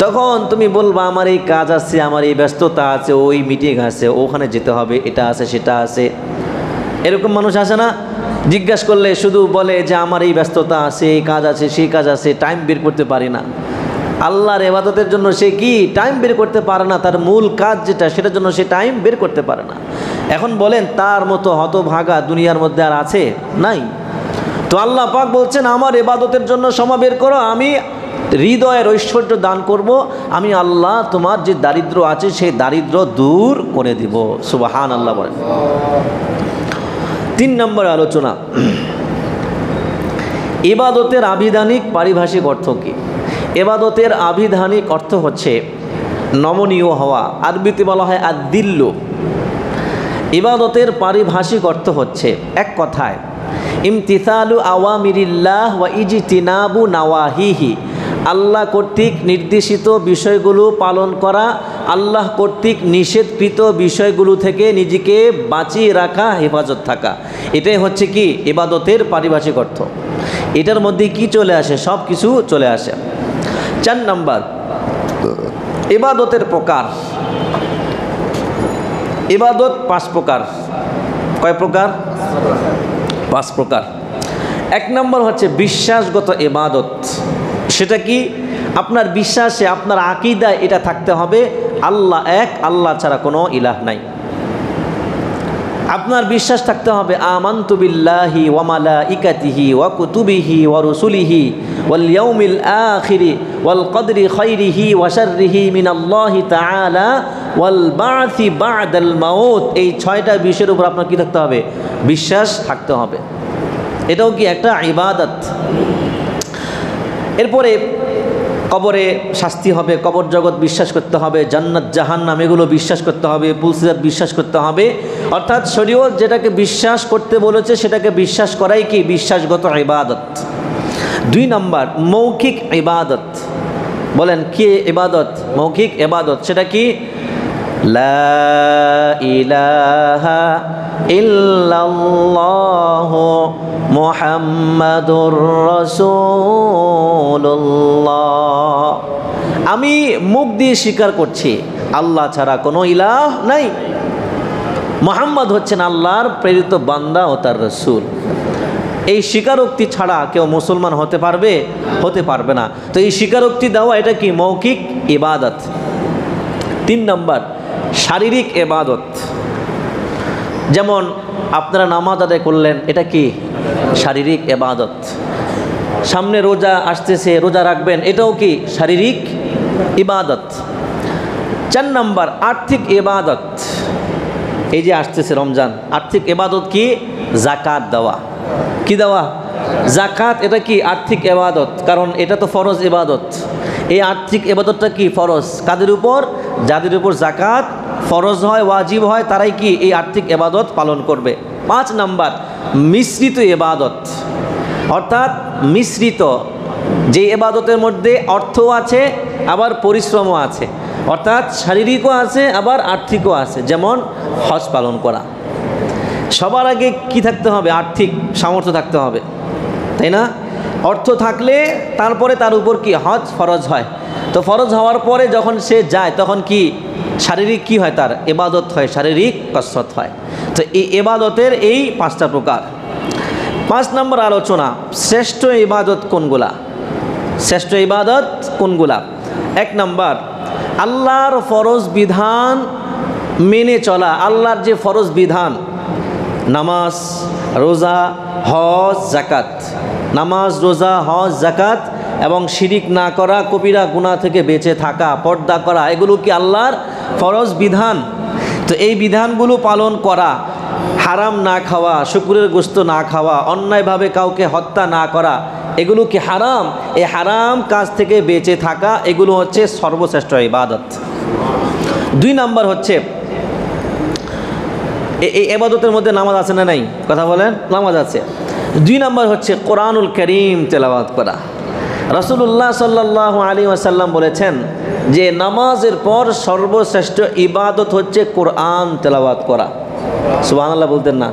তখন তুমি বলবা আমার এই কাজ আছে, আমার এই ব্যস্ততা আছে, ওই মিটিং আছে, ওখানে যেতে হবে, এটা আছে সেটা আছে। এরকম মানুষ আছে না? জিজ্ঞাসা করলে শুধু বলে যে আমার এই ব্যস্ততা আছে, এই কাজ আছে, সেই কাজ আছে, টাইম বের করতে পারি না। আল্লাহর ইবাদতের জন্য সে কি টাইম বের করতে পারে না? তার মূল কাজ যেটা, সেটার জন্য সে টাইম বের করতে পারে না। এখন বলেন তার মতো হতভাগা দুনিয়ার মধ্যে আর আছে? নাই। তো আল্লাহ পাক বলছেন আমার ইবাদতের জন্য সময় বের করো, আমি হৃদয়ের ঐশ্বর্য দান করব, আমি আল্লাহ তোমার যে দারিদ্র আছে সেই দারিদ্র দূর করে দিব। সুবহানাল্লাহ বলেন। 3 নম্বর আলোচনা, ইবাদতের আবিধানিক পারিভাষিক অর্থ কি? ইবাদতের আবিধানিক অর্থ হচ্ছে নমনীয় হওয়া, আরবিতে বলা হয় আদ-দিল্লু। ইবাদতের পারিভাষিক অর্থ হচ্ছে এক কথায় ইমতিসালু আওয়ামিরিল্লাহ ওয়া ইজতিনাবু নাওয়াহিহি, আল্লাহ কর্তৃক নির্দেশিত বিষয়গুলো পালন করা, আল্লাহ কর্তৃক নিষেধকৃত বিষয়গুলো থেকে নিজেকে বাঁচিয়ে রাখা, হেফাজত থাকা। এটাই হচ্ছে কি ইবাদতের পারিভাষিক অর্থ। এটার মধ্যে কি চলে আসে? সব কিছু চলে আসে। 4 নম্বর, ইবাদতের প্রকার। ইবাদত 5 প্রকার। কয় প্রকার? 5 প্রকার। 1 নম্বর হচ্ছে বিশ্বাসগত ইবাদত। সেটা কি? আপনার বিশ্বাসে, আপনার আকীদায় এটা থাকতে হবে আল্লাহ এক, আল্লাহ ছাড়া কোনো ইলাহ নাই। আপনার বিশ্বাস থাকতে হবে আমানতু বিল্লাহি ওয়া মালাইকাতিহি ওয়া কুতুবিহি ওয়া রুসুলিহি ওয়াল ইয়াউমিল আখিরি ওয়াল কদরি খাইরিহি ওয়া শাররিহি মিনাল্লাহি তাআলা ওয়াল বা'থি বা'দাল মাউত। এই 6টা বিষয়ের উপর আপনার কি থাকতে হবে? বিশ্বাস থাকতে হবে। এটাও কি একটা ইবাদত। এরপরে কবরে শাস্তি হবে, কবর জগৎ বিশ্বাস করতে হবে, জান্নাত জাহান্নাম এগুলো বিশ্বাস করতে হবে, পুলসিরাত বিশ্বাস করতে হবে। অর্থাৎ শরীয়ত যেটাকে বিশ্বাস করতে বলেছে সেটাকে বিশ্বাস করাই কি বিশ্বাসগত ইবাদত। 2 নম্বর, মৌখিক ইবাদত। বলেন কি ইবাদত? মৌখিক ইবাদত। সেটা কি? লা ইলাহা ইল্লাল্লাহু মুহাম্মাদুর রাসূলুল্লাহ। আমি মুখ দিয়ে স্বীকার করছি আল্লাহ ছাড়া কোনো ইলাহ নাই, মুহাম্মদ হচ্ছেন আল্লাহর প্রেরিত বান্দা ও তার রাসূল। এই স্বীকারোক্তি ছাড়া কেউ মুসলমান হতে পারবে? হতে পারবে না। তো এই স্বীকারোক্তি দেওয়া এটা কি মৌখিক ইবাদত। 3 নম্বর, শারীরিক ইবাদত। যেমন আপনারা নামাজ আদায় করলেন, এটা কি শারীরিক ইবাদত। সামনে রোজা আসতেছে, রোজা রাখবেন, এটাও কি শারীরিক ইবাদত। 4 নম্বর, আর্থিক ইবাদত। এই যে আসতেছে রমজান, আর্থিক ইবাদত কি? যাকাত দেওয়া। কি দেওয়া? যাকাত। এটা কি আর্থিক ইবাদত, কারণ এটা তো ফরজ ইবাদত। এই আর্থিক ইবাদতটা কি ফরজ। কাদের উপর? যাদের উপর যাকাত ফরজ হয়, ওয়াজিব হয়, তারাই কি এই আর্থিক ইবাদত পালন করবে। 5 নম্বর, মিশ্রিত ইবাদত। অর্থাৎ মিশ্রিত, যে ইবাদতের মধ্যে অর্থও আছে আবার পরিশ্রমও আছে, অর্থাৎ শারীরিকও আছে আবার আর্থিকও আছে। যেমন হজ পালন করা। সবার আগে কি থাকতে হবে? আর্থিক সামর্থ্য থাকতে হবে, তাই না? অর্থ থাকলে তারপরে তার উপর কি হজ ফরজ হয়। তো ফরজ হওয়ার পরে যখন সে যায় তখন কি শারীরিক কি হয়? তার ইবাদত হয়, শারীরিক কসরত হয়। তো এই ইবাদতের এই 5টা প্রকার। 5 নম্বর আলোচনা, শ্রেষ্ঠ ইবাদত কোনগুলা? শ্রেষ্ঠ ইবাদত কোনগুলা? 1 নম্বর, আল্লাহর ফরজ বিধান মেনে চলা। আল্লাহর যে ফরজ বিধান, নামাজ, রোজা, হজ, যাকাত। নামাজ, রোজা, হজ, যাকাত এবং শিরিক না করা, কবিরা গুনাহ থেকে বেঁচে থাকা, পর্দা করা, এগুলো কি আল্লাহর ফরজ বিধান। তো এই বিধানগুলো পালন করা, হারাম না খাওয়া, শুকুরের গোশত না খাওয়া, অন্যায়ভাবে কাউকে হত্যা না করা, এগুলো কি হারাম? এই হারাম কাজ থেকে বেঁচে থাকা এগুলো হচ্ছে সর্বশ্রেষ্ঠ ইবাদত। 2 নাম্বার হচ্ছে, এই ইবাদতের মধ্যে নামাজ আছে না নাই? কথা বলেন, নামাজ আছে। 2 নাম্বার হচ্ছে কোরআনুল কারীম তেলাওয়াত করা। রাসূলুল্লাহ সাল্লাল্লাহু আলাইহি ওয়াসাল্লাম বলেছেন যে নামাজের পর সর্বশ্রেষ্ঠ ইবাদত হচ্ছে কোরআন তেলাওয়াত করা। সুবহানাল্লাহ বলতেন না?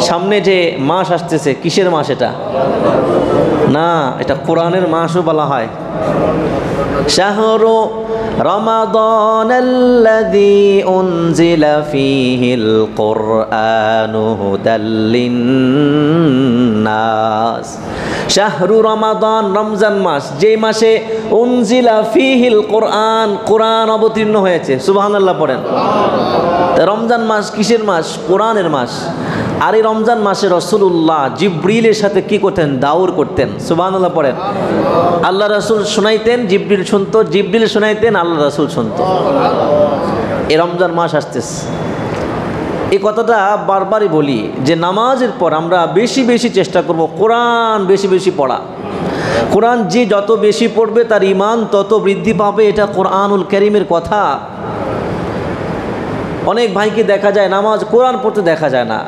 সামনে যে মাস আসতেছে, কিসের মাস এটা? না, এটা কোরআনের মাসও বলা হয়। শাহরু রমাদানাল্লাযী উনজিলা ফীহিল কুরআনু হুদাল লিন্নাস। শাহরু রমাদান, রমজান মাস, যে মাসে উনজিলা ফীহিল কুরআন, কোরআন অবতীর্ণ হয়েছে। সুবহানাল্লাহ পড়েন। রমজান মাস কিসের মাস? কোরআনের মাস। আর এই রমজান মাসে রাসূলুল্লাহ জিবরিলের সাথে কি করতেন? দাওর করতেন। সুবহানাল্লাহ পড়েন। আল্লাহ রাসূল শোনাইতেন, জিবরিল শুনতো, জিবরিল শোনাইতেন, আল্লাহ রাসূল শুনতো। এই রমজান মাস আসতেছে। এই কথাটা বারবারই বলি যে নামাজের পর আমরা বেশি বেশি চেষ্টা করব কোরআন বেশি বেশি পড়া। কোরআন যে যত বেশি পড়বে তার ঈমান তত বৃদ্ধি পাবে। এটা কোরআনুল কারীমের কথা। অনেক ভাইকে দেখা যায় নামাজ, কোরআন পড়তে দেখা যায় না,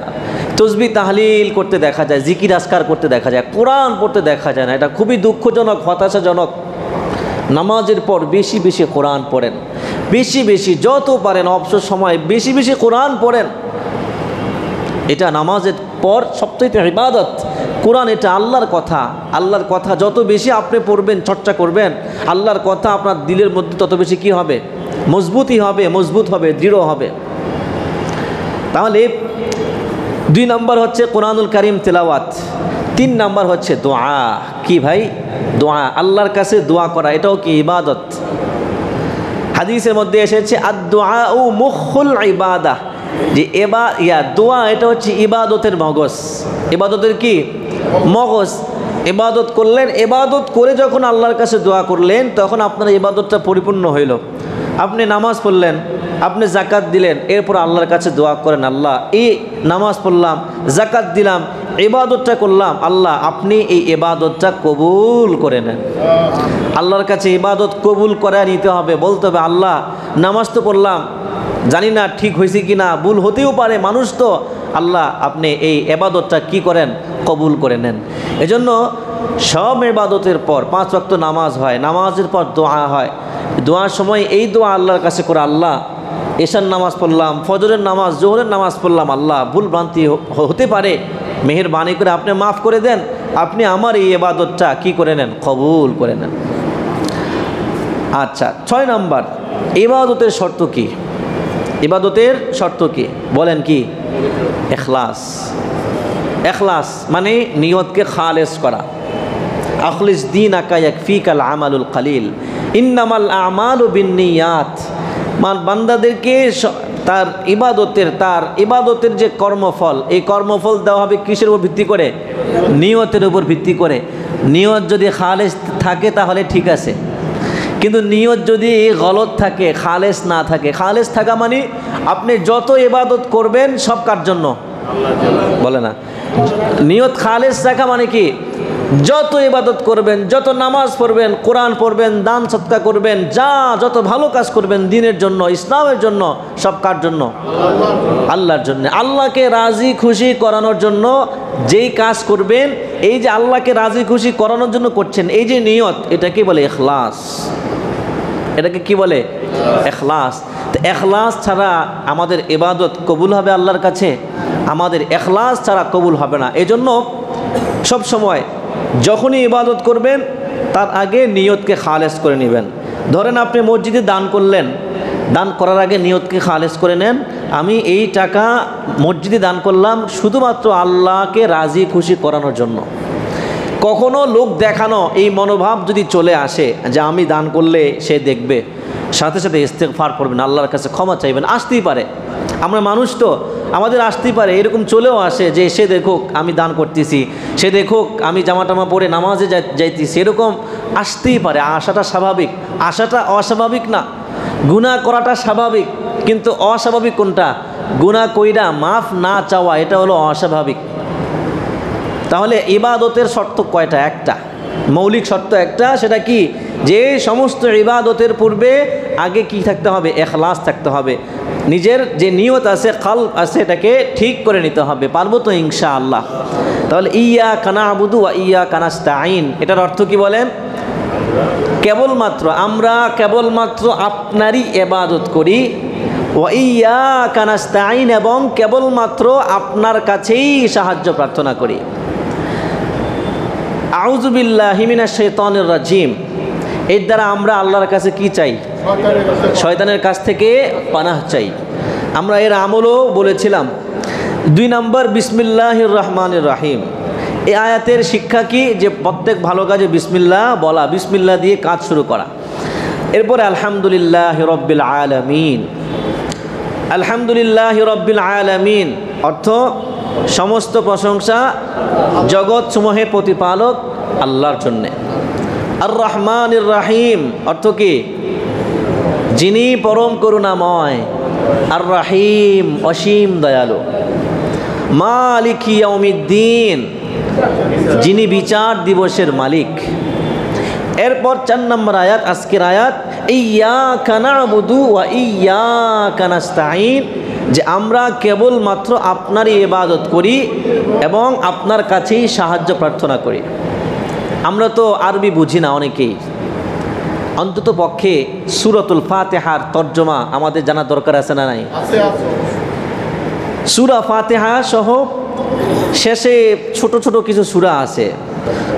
তসবিহ তাহলিল করতে দেখা যায়, জিকির আজকার করতে দেখা যায়, কোরআন পড়তে দেখা যায় না। এটা খুবই দুঃখজনক, হতাশাজনক। নামাজের পর বেশি বেশি কোরআন পড়েন, বেশি বেশি যত পারেন অবসর সময় বেশি বেশি কোরআন পড়েন। এটা নামাজের পর সবচেয়ে ইবাদত। কোরআন এটা আল্লাহর কথা। আল্লাহর কথা যত বেশি আপনি পড়বেন, চর্চা করবেন, আল্লাহর কথা আপনার দিলের মধ্যে তত বেশি কি হবে? মজবুতই হবে, মজবুত হবে, দৃঢ় হবে। তাহলে 2 নাম্বার হচ্ছে কোরআনুল কারীম তেলাওয়াত। 3 নাম্বার হচ্ছে দোয়া। কি ভাই? দোয়া, আল্লাহর কাছে দোয়া করা, এটাও কি ইবাদত। হাদিসের মধ্যে এসেছে আদ-দুআউ মুখুল ইবাদাহ, যে দোয়া এটা হচ্ছে ইবাদতের মগজ। ইবাদতের কি? মগজ। ইবাদত করলেন, ইবাদত করে যখন আল্লাহর কাছে দোয়া করলেন তখন আপনার ইবাদতটা পরিপূর্ণ হইল। আপনি নামাজ পড়লেন, আপনি যাকাত দিলেন, এরপর আল্লাহর কাছে দোয়া করেন, আল্লাহ এই নামাজ পড়লাম, যাকাত দিলাম, ইবাদতটা করলাম, আল্লাহ আপনি এই ইবাদতটা কবুল করে নেন। আল্লাহর কাছে ইবাদত কবুল করে নিতে হবে। বলতে হবে আল্লাহ নামাজ তো পড়লাম, জানি না ঠিক হয়েছে কি না, ভুল হতেও পারে, মানুষ তো, আল্লাহ আপনি এই ইবাদতটা কি করেন? কবুল করে নেন। এজন্য সব ইবাদতের পর 5 ওয়াক্ত নামাজ হয়, নামাজের পর দোয়া হয়। দোয়ার সময় এই দোয়া আল্লাহর কাছে করে, আল্লাহ এশার নামাজ পড়লাম, ফজরের নামাজ, জোহরের নামাজ পড়লাম, আল্লাহ ভুল ভ্রান্তি হতে পারে, মেহেরবানি করে আপনি মাফ করে দেন, আপনি আমার এই ইবাদতটা কি করে নেন? কবুল করে নেন। আচ্ছা, 6 নাম্বার, ইবাদতের শর্ত কি? ইবাদতের শর্ত কি বলেন? কি? ইখলাস। ইখলাস মানে নিয়তকে খালেস করা। আখলিস দীনাকা ইয়াকফিকাল আমালুল কলিল ইন্নামাল আমালু বিন্নিয়াত। বান্দাদেরকে তার ইবাদতের যে কর্মফল, এই কর্মফল দেওয়া হবে কিসের উপর ভিত্তি করে? নিয়তের উপর ভিত্তি করে। নিয়ত যদি খালেস থাকে তাহলে ঠিক আছে, কিন্তু নিয়ত যদি গলত থাকে, খালেস না থাকে, খালেস থাকা মানে আপনি যত ইবাদত করবেন সব কার জন্য? বলে না। নিয়ত খালেস রাখা মানে কি? যত ইবাদত করবেন, যত নামাজ পড়বেন, কোরআন পড়বেন, দান সদকা করবেন, যত ভালো কাজ করবেন দিনের জন্য, ইসলামের জন্য, সব কার জন্য? আল্লাহর জন্য। আল্লাহকে রাজি খুশি করানোর জন্য যেই কাজ করবেন, এই যে আল্লাহকে রাজি খুশি করানোর জন্য করছেন, এই যে নিয়ত, এটাকে বলে ইখলাস। এটাকে কি বলে? ইখলাস। তো ইখলাস ছাড়া আমাদের ইবাদত কবুল হবে আল্লাহর কাছে? আমাদের ইখলাস ছাড়া কবুল হবে না। এজন্য সব সময় যখনই ইবাদত করবেন তার আগে নিয়তকে খালেস করে নেবেন। ধরেন আপনি মসজিদে দান করলেন, দান করার আগে নিয়তকে খালেস করে নেন, আমি এই টাকা মসজিদে দান করলাম শুধুমাত্র আল্লাহকে রাজি খুশি করানোর জন্য। কখনো লোক দেখানো এই মনোভাব যদি চলে আসে যে আমি দান করলে সে দেখবে, সাথে সাথে ইস্তেগফার করবেন, আল্লাহর কাছে ক্ষমা চাইবেন। আসতেই পারে, আমরা মানুষ তো, আমাদের আসতেই পারে, এরকম চলেও আসে যে সে দেখুক আমি দান করতেছি, সে দেখুক আমি জামা টামা পরে নামাজে যাইতেছি, এরকম আসতেই পারে। আশাটা স্বাভাবিক, আশাটা অস্বাভাবিক না। গুনাহ করাটা স্বাভাবিক, কিন্তু অস্বাভাবিক কোনটা? গুনাহ কইরা মাফ না চাওয়া, এটা হলো অস্বাভাবিক। তাহলে ইবাদতের শর্ত কয়টা? একটা। মৌলিক শর্ত একটা, সেটা কি? যে সমস্ত ইবাদতের পূর্বে আগে কি থাকতে হবে? ইখলাস থাকতে হবে। নিজের যে নিয়ত আছে, কলব আছে, এটাকে ঠিক করে নিতে হবে। পারবো তো ইনশাআল্লাহ? তাহলে ইয়্যাকা না'বুদু ওয়া ইয়্যাকা নাস্তাঈন, এটার অর্থ কি বলেন? কেবলমাত্র আমরা কেবলমাত্র আপনারই ইবাদত করি, ওয়া ইয়্যাকা নাস্তাঈন, এবং কেবলমাত্র আপনার কাছেই সাহায্য প্রার্থনা করি। আউযু বিল্লাহি মিনাশ শাইতানির রাজিম, এর দ্বারা আমরা আল্লাহর কাছে কি চাই? শয়তানের কাছ থেকে পানাহ চাই। আমরা এর আমলও বলেছিলাম। 2 নম্বর বিসমিল্লাহির রহমানির রহিম। এই আয়াতের শিক্ষা কি? যে প্রত্যেক ভালো কাজে বিসমিল্লাহ বলা, বিসমিল্লাহ দিয়ে কাজ শুরু করা। এরপরে আলহামদুলিল্লাহি রাব্বিল আলামিন। আলহামদুলিল্লাহি রাব্বিল আলামিন অর্থ সমস্ত প্রশংসা জগৎ সমূহের প্রতিপালক আল্লাহর জন্যে। আর রহমানির রহিম অর্থ কি? যিনি পরম করুণাময়, আর রহিম অসীম দয়ালু। মালিক ইয়াউমিদ্দিন, যিনি বিচার দিবসের মালিক। এরপর 4 নম্বর আয়াত, আজকের আয়াত, ইয়্যাকা না'বুদু ওয়া ইয়্যাকা নাস্তাঈন, যে আমরা কেবলমাত্র আপনারই ইবাদত করি এবং আপনার কাছেই সাহায্য প্রার্থনা করি। আমরা তো আরবি বুঝি না অনেকেই, অন্তত পক্ষে সূরাতুল ফাতিহার তর্জমা আমাদের জানা দরকার আছে না নাই? সূরা ফাতিহা সহ শেষে ছোট ছোট কিছু সূরা আছে।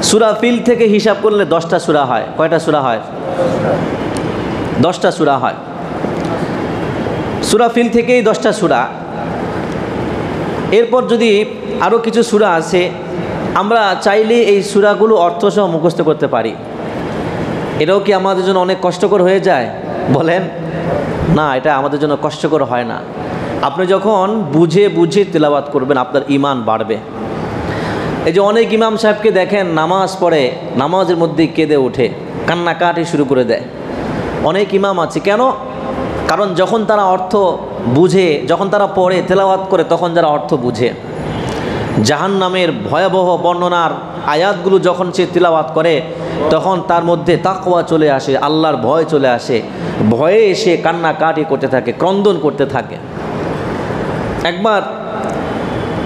সূরা ফিল থেকে হিসাব করলে 10টা সূরা হয়। কয়টা সূরা হয়? 10টা সূরা হয়। সূরা ফিল থেকেই 10টা সূরা। এরপর যদি আরও কিছু সূরা আছে, আমরা চাইলে এই সূরাগুলো অর্থসহ মুখস্থ করতে পারি। এটাও কি আমাদের জন্য অনেক কষ্টকর হয়ে যায়? বলেন না, এটা আমাদের জন্য কষ্টকর হয় না। আপনি যখন বুঝে বুঝে তিলাওয়াত করবেন, আপনার ঈমান বাড়বে। এই যে অনেক ইমাম সাহেবকে দেখেন নামাজ পড়ে, নামাজের মধ্যে কেঁদে ওঠে, কান্নাকাটি শুরু করে দেয়। অনেক ইমাম আছে, কেন? কারণ যখন তারা অর্থ বুঝে, যখন তারা পড়ে তেলাওয়াত করে, তখন যারা অর্থ বুঝে, জাহান্নামের ভয়াবহ বর্ণনার আয়াতগুলো যখন সে তিলাওয়াত করে, তখন তার মধ্যে তাকওয়া চলে আসে, আল্লাহর ভয় চলে আসে। ভয়ে সে কান্নাকাটি করতে থাকে, ক্রন্দন করতে থাকে। একবার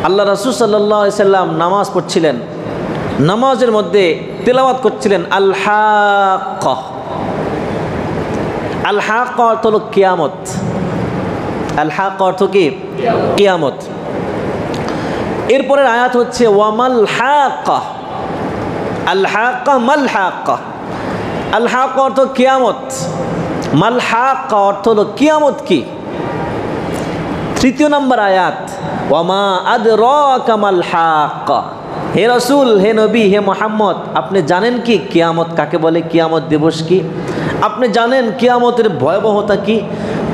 আল্লাহ রাসূল সাল্লাল্লাহু আলাইহি সাল্লাম নামাজ পড়ছিলেন, নামাজের মধ্যে তিলাওয়াত করছিলেন আল হাক্কা। আল হাক্কা অর্থ হলো কিয়ামত। আল হাক্কা অর্থ কি? কিয়ামত। এরপরের আয়াত হচ্ছে ওয়ামাল হাক্কা। আল হাক্কা মাল হাক্কা। আল হাক্কা অর্থ কিয়ামত, মাল হাক্কা অর্থ হলো কিয়ামত কি। 3 নম্বর আয়াত, ওয়ামা আদরাকা মাল হাক্কা। হে রাসূল, হে নবী, হে মুহাম্মদ, আপনি জানেন কি কিয়ামত কাকে বলে? কিয়ামত দিবস কি? আপনি জানেন কিয়ামতের ভয়াবহতা কি?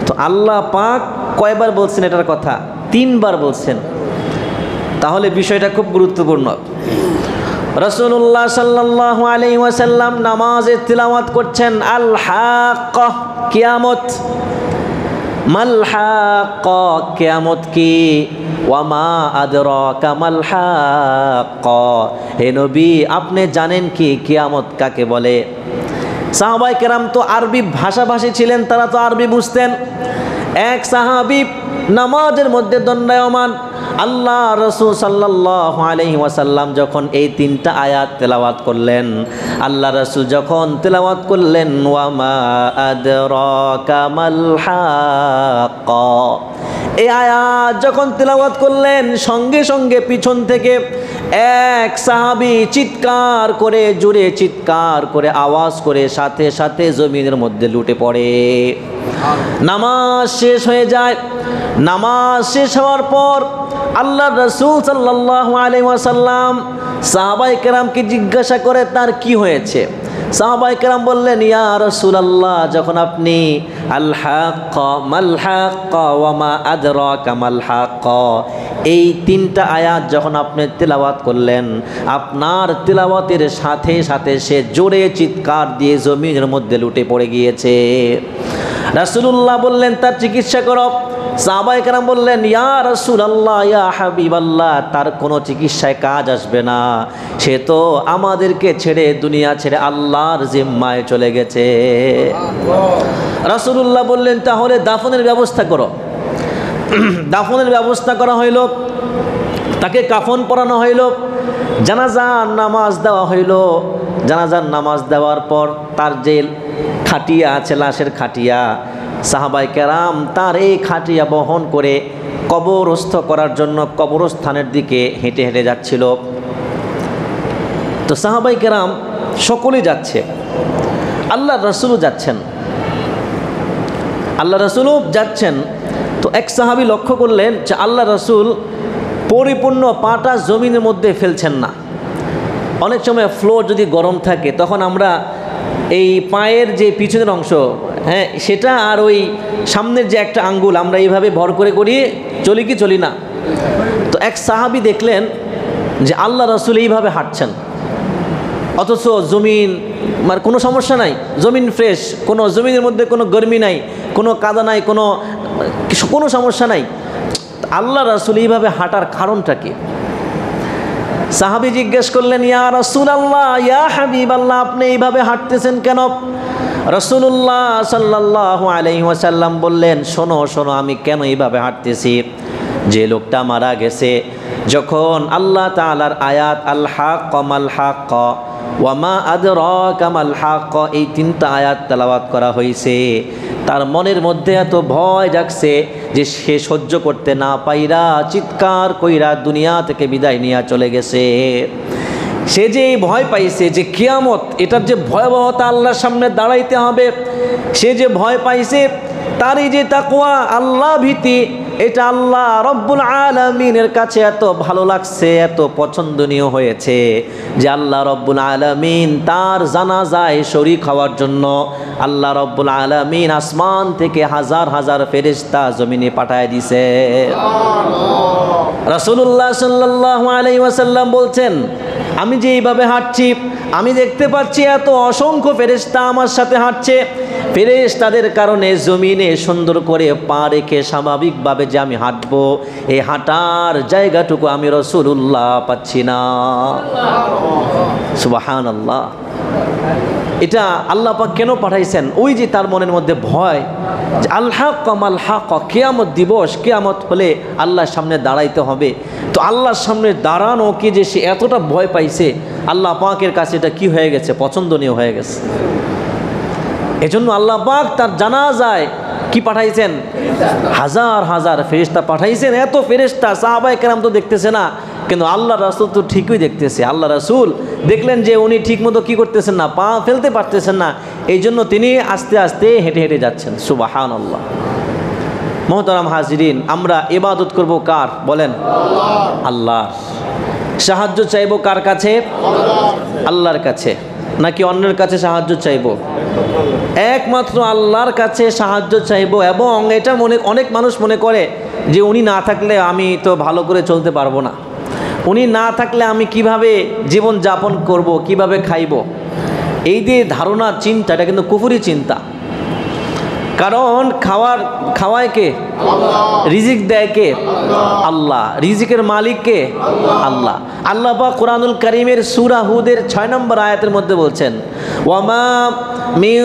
তো আল্লাহ পাক কয়বার বলছেন এটার কথা? 3 বার বলছেন। তাহলে বিষয়টা খুব গুরুত্বপূর্ণ। রাসূলুল্লাহ সাল্লাল্লাহু আলাইহি ওয়াসাল্লাম নামাজে তিলাওয়াত করছেন আল হাক্কা, কিয়ামত। মাল হাক্কা, কিয়ামত কি? ওয়ামা আদরাকা মাল হাক্কা। হে নবী, আপনি জানেন কি কিয়ামত কাকে বলে? সাহাবায়ে কেরাম তো আরবি ভাষাভাষী ছিলেন, তারা তো আরবি বুঝতেন। এক সাহাবী নামাজের মধ্যে দণ্ডায়মান, আল্লাহ রাসূল সাল্লাল্লাহু আলাইহি ওয়াসাল্লাম যখন এই 3টা আয়াত তেলাওয়াত করলেন, আল্লাহ রাসূল যখন তেলাওয়াত করলেন ওয়ামা আদরাকা মাল হাক্কা, এই আয়াত যখন তেলাওয়াত করলেন, সঙ্গে সঙ্গে পিছন থেকে এক সাহাবী চিৎকার করে, জোরে চিৎকার করে, আওয়াজ করে, সাথে সাথে জমিনের মধ্যে লুটে পড়ে। নামাজ শেষ হয়ে যায়। নামাজ শেষ হওয়ার পর আল্লাহ রাসূল সাল্লাল্লাহু আলাইহি ওয়াসাল্লাম সাহাবায়ে কেরামকে জিজ্ঞাসা করে তার কি হয়েছে। সাহাবায়ে কেরাম বললেন, ইয়া রাসূলুল্লাহ, যখন আপনি আল হাক্কা মাল হাক্কা ওয়া মা আদরাকা মাল হাক্কা এই 3টা আয়াত যখন আপনি তেলাওয়াত করলেন, আপনার তেলাওয়াতের সাথে সাথে সে জোরে চিৎকার দিয়ে জমিনের মধ্যে লুটে পড়ে গিয়েছে। রাসূলুল্লাহ বললেন, তার চিকিৎসা করো। সাহাবায়ে কেরাম বললেন, ইয়া রাসূলুল্লাহ, ইয়া হাবিবাল্লাহ, তার কোনো চিকিৎসায় কাজ আসবে না, সে তো আমাদেরকে ছেড়ে, দুনিয়া ছেড়ে আল্লাহর জিম্মায় চলে গেছে। রাসূলুল্লাহ বললেন, তাহলে দাফনের ব্যবস্থা করো। দাফনের ব্যবস্থা করা হইল, তাকে কাফন পরানো হইল, জানাজার নামাজ দেওয়া হইল। জানাজার নামাজ দেওয়ার পর তার যে খাটিয়া আছে, লাশের খাটিয়া, সাহাবায়ে কেরাম তার এই খাটিয়া বহন করে কবরস্থ করার জন্য কবরস্থানের দিকে হেঁটে হেঁটে যাচ্ছিল। তো সাহাবায়ে কেরাম সকলেই যাচ্ছে, আল্লাহ রাসূলও যাচ্ছেন, আল্লাহ রাসূলও যাচ্ছেন। তো এক সাহাবী লক্ষ্য করলেন যে আল্লাহ রাসূল পরিপূর্ণ পাটা জমিনের মধ্যে ফেলছেন না। অনেক সময় ফ্লোর যদি গরম থাকে তখন আমরা এই পায়ের যে পিছনের অংশ, হ্যাঁ, সেটা আর ওই সামনের যে একটা আঙ্গুল আমরা এইভাবে ভর করে করিয়ে চলি কি চলি না। তো এক সাহাবী দেখলেন যে আল্লাহ রাসূল এইভাবে হাঁটছেন, অথচ জমিন মানে কোনো সমস্যা নাই, জমিন ফ্রেশ, কোনো জমিনের মধ্যে কোনো গরমি নাই, কোনো কাদা নাই, কোনো সমস্যা নাই। আল্লাহ রাসূল এইভাবে হাঁটার কারণটা কি? সাহাবী জিজ্ঞেস করলেন, ইয়া রাসূলুল্লাহ, ইয়া হাবিবাল্লাহ, আপনি এইভাবে হাঁটতেছেন কেন? রাসূলুল্লাহ সাল্লাল্লাহু আলাইহি ওয়াসাল্লাম বললেন, শোনো শোনো, আমি কেন এইভাবে হাঁটতেছি। যে লোকটা মারা গেছে, যখন আল্লাহ তাআলার আয়াত আল হাক্ক মাল হাক্ক ওয়া মা আদরাকা মাল হাক্ক, এই তিনটা আয়াত তেলাওয়াত করা হয়েছে, তার মনের মধ্যে এত ভয় জাগছে যে সে সহ্য করতে না পাইরা চিৎকার কইরা দুনিয়া থেকে বিদায় নিয়ে চলে গেছে। সে যে এই ভয় পাইছে যে কিয়ামত, এটার যে ভয়াবহতা, আল্লাহর সামনে দাঁড়াইতে হবে, সে যে ভয় পাইছে, তার এই যে তাকওয়া, আল্লাহ ভীতি, এটা আল্লাহ রব্বুল আলামিনের কাছে এত ভালো লাগছে, এত পছন্দনীয় হয়েছে যে আল্লাহ রব্বুল আলামিন তার জানাজায় শরীক হওয়ার জন্য আল্লাহ রব্বুল আলামিন আসমান থেকে হাজার হাজার ফেরেশতা জমিনে পাঠায় দিছে। রাসূলুল্লাহ সাল্লাল্লাহু আলাইহি ওয়াসাল্লাম বলছেন, আমি যে এইভাবে হাঁটছি, আমি দেখতে পাচ্ছি এত অসংখ্য ফেরেশতা আমার সাথে হাঁটছে। ফেরেশতাদের কারণে জমিনে সুন্দর করে পা রেখে স্বাভাবিকভাবে যে আমি হাঁটবো, এই হাঁটার জায়গাটুকু আমি রাসূলুল্লাহ পাচ্ছি না। সুবহানাল্লাহ। এটা আল্লাহ পাক কেন পাঠাইছেন? ওই যে তার মনের মধ্যে ভয় যে আল হাক্ক মাল হাক্ক, কিয়ামত দিবস, কিয়ামত হলে আল্লাহর সামনে দাঁড়াইতে হবে। তো আল্লাহর সামনে দাঁড়ানো কি যে সে এতটা ভয় পাইছে, আল্লাহ পাকের কাছে এটা কি হয়ে গেছে? পছন্দনীয় হয়ে গেছে। এজন্য আল্লাহ পাক তার জানাজায় কি পাঠাইছেন? হাজার হাজার ফেরেশতা পাঠাইছেন। এত ফেরেশতা সাহাবায়ে কেরাম তো দেখতেছে না, কিন্তু আল্লাহ রাসূল তো ঠিকই দেখতেছে। আল্লাহ রাসূল দেখলেন যে উনি ঠিকমতো কি করতেছেন না, পা ফেলতে পারতেছেন না, এই জন্য তিনি আস্তে আস্তে হেঁটে হেঁটে যাচ্ছেন। সুবহানাল্লাহ। মুহতারাম হাজিরিন, আমরা ইবাদত করব কার? বলেন, আল্লাহর। সাহায্য চাইব কার কাছে? আল্লাহর কাছে, নাকি অন্যের কাছে সাহায্য চাইব? একমাত্র আল্লাহর কাছে সাহায্য চাইব। এবং এটা অনেক মানুষ মনে করে যে উনি না থাকলে আমি তো ভালো করে চলতে পারবো না, উনি না থাকলে আমি কিভাবে জীবন যাপন করব, কিভাবে খাইব। এই যে ধারণা, চিন্তা, এটা কিন্তু কুফরি চিন্তা। কারণ খাওয়ায় কে? রিজিক দেয় কে? আল্লাহ। রিজিকের মালিক কে? আল্লাহ। আল্লাহ পাক কুরআনুল কারীমের সূরা হুদের 6 নম্বর আয়াতের মধ্যে বলছেন, ওয়ামা মিন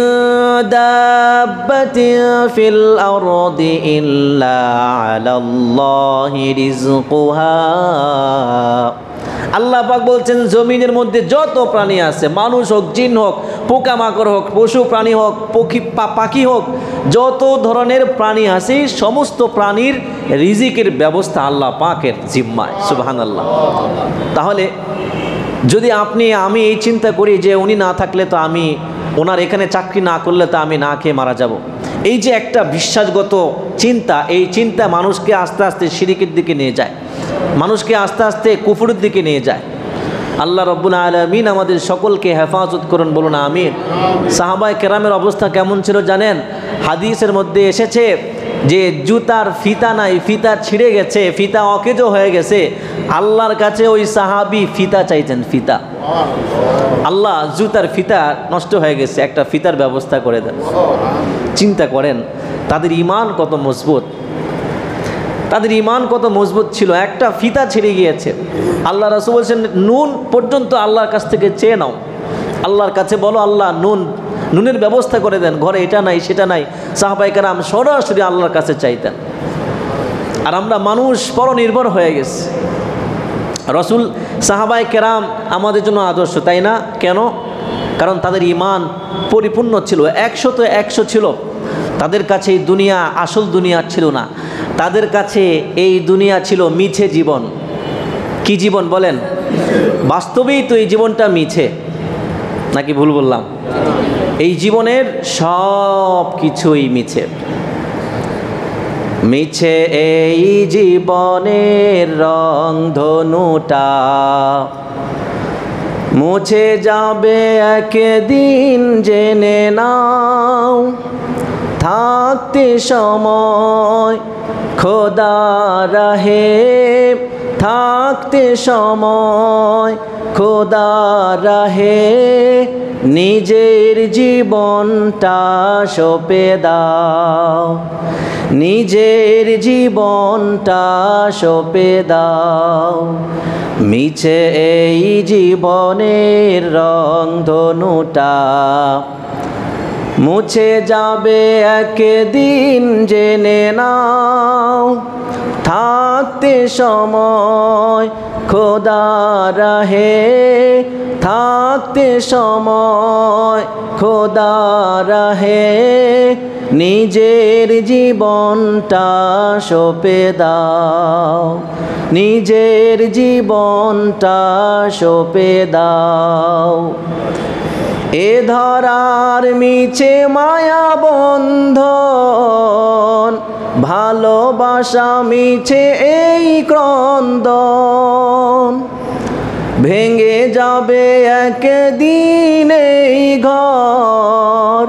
দাব্বাতিন ফিল আরদি ইল্লা আলাল্লাহি রিজকুহা। আল্লাহ পাক বলছেন, জমিনের মধ্যে যত প্রাণী আছে, মানুষ হোক, জিন হোক, পোকামাকড় হোক, পশু প্রাণী হোক, পাখি হোক, যত ধরনের প্রাণী আছে, সমস্ত প্রাণীর রিজিকের ব্যবস্থা আল্লাহ পাকের জিম্মায়। সুবহানাল্লাহ। তাহলে যদি আমি এই চিন্তা করি যে উনি না থাকলে তো আমি, ওনার এখানে চাকরি না করলে তো আমি না খেয়ে মারা যাব, এই যে একটা বিশ্বাসগত চিন্তা, এই চিন্তা মানুষকে আস্তে আস্তে শিরকের দিকে নিয়ে যায়, মানুষকে আস্তে আস্তে কুফরের দিকে নিয়ে যায়। আল্লাহ রব্বুল আলামিন আমাদের সকলকে হেফাজত করুন, বলুন আমিন। সাহাবায়ে কেরামের অবস্থা কেমন ছিল জানেন? হাদিসের মধ্যে এসেছে যে জুতার ফিতা নাই, ফিতা ছিঁড়ে গেছে, ফিতা অকেজো হয়ে গেছে, আল্লাহর কাছে ওই সাহাবী ফিতা চাইছেন, ফিতা। আল্লাহ, জুতার ফিতা নষ্ট হয়ে গেছে, একটা ফিতার ব্যবস্থা করে দেন। চিন্তা করেন তাদের ঈমান কত মজবুত। তাদের ঈমান কত মজবুত ছিল, একটা ফিতা ছিঁড়ে গিয়েছে। আল্লাহ রাসূল বলছেন নুন পর্যন্ত আল্লাহর কাছ থেকে চেয়ে নাও, আল্লাহর কাছে বলো আল্লাহ নুনের ব্যবস্থা করে দেন, ঘরে এটা নাই সেটা নাই। সাহাবায়ে কেরাম সরাসরি আল্লাহর কাছে চাইতেন। আর আমরা মানুষ পরনির্ভর হয়ে গেছি। রসুল সাহাবায়ে কেরাম আমাদের জন্য আদর্শ, তাই না? কেন? কারণ তাদের ঈমান পরিপূর্ণ ছিল, 100 ছিল। তাদের কাছে এই দুনিয়া আসল দুনিয়া ছিল না, তাদের কাছে এই দুনিয়া ছিল মিছে জীবন। কি জীবন বলেন? বাস্তবেই তো এই জীবনটা মিছে, নাকি ভুল বললাম? এই জীবনের সব কিছুই মিছে। মিছে এই জীবনের রংধনুটা, মুছে যাবে একদিন জেনে নাও। থাকতে সময় খোদা রাহে, থাকতে সময় খোদা রাহে, নিজের জীবনটা সঁপে দাও, নিজের জীবনটা সঁপে দাও। মিছে এই জীবনের রংধনুটা, মুছে যাবে একদিন জেনে নাও। থাকতে সময় খোদা রাহে, থাকতে সময় খোদা রাহে, নিজের জীবনটা সঁপে দাও, নিজের জীবনটা সঁপে দাও। এ ধরার মিছে মায়া বন্ধন, ভালোবাসা মিছে এই ক্রন্দন, ভেঙে যাবে একদিন এই ঘর,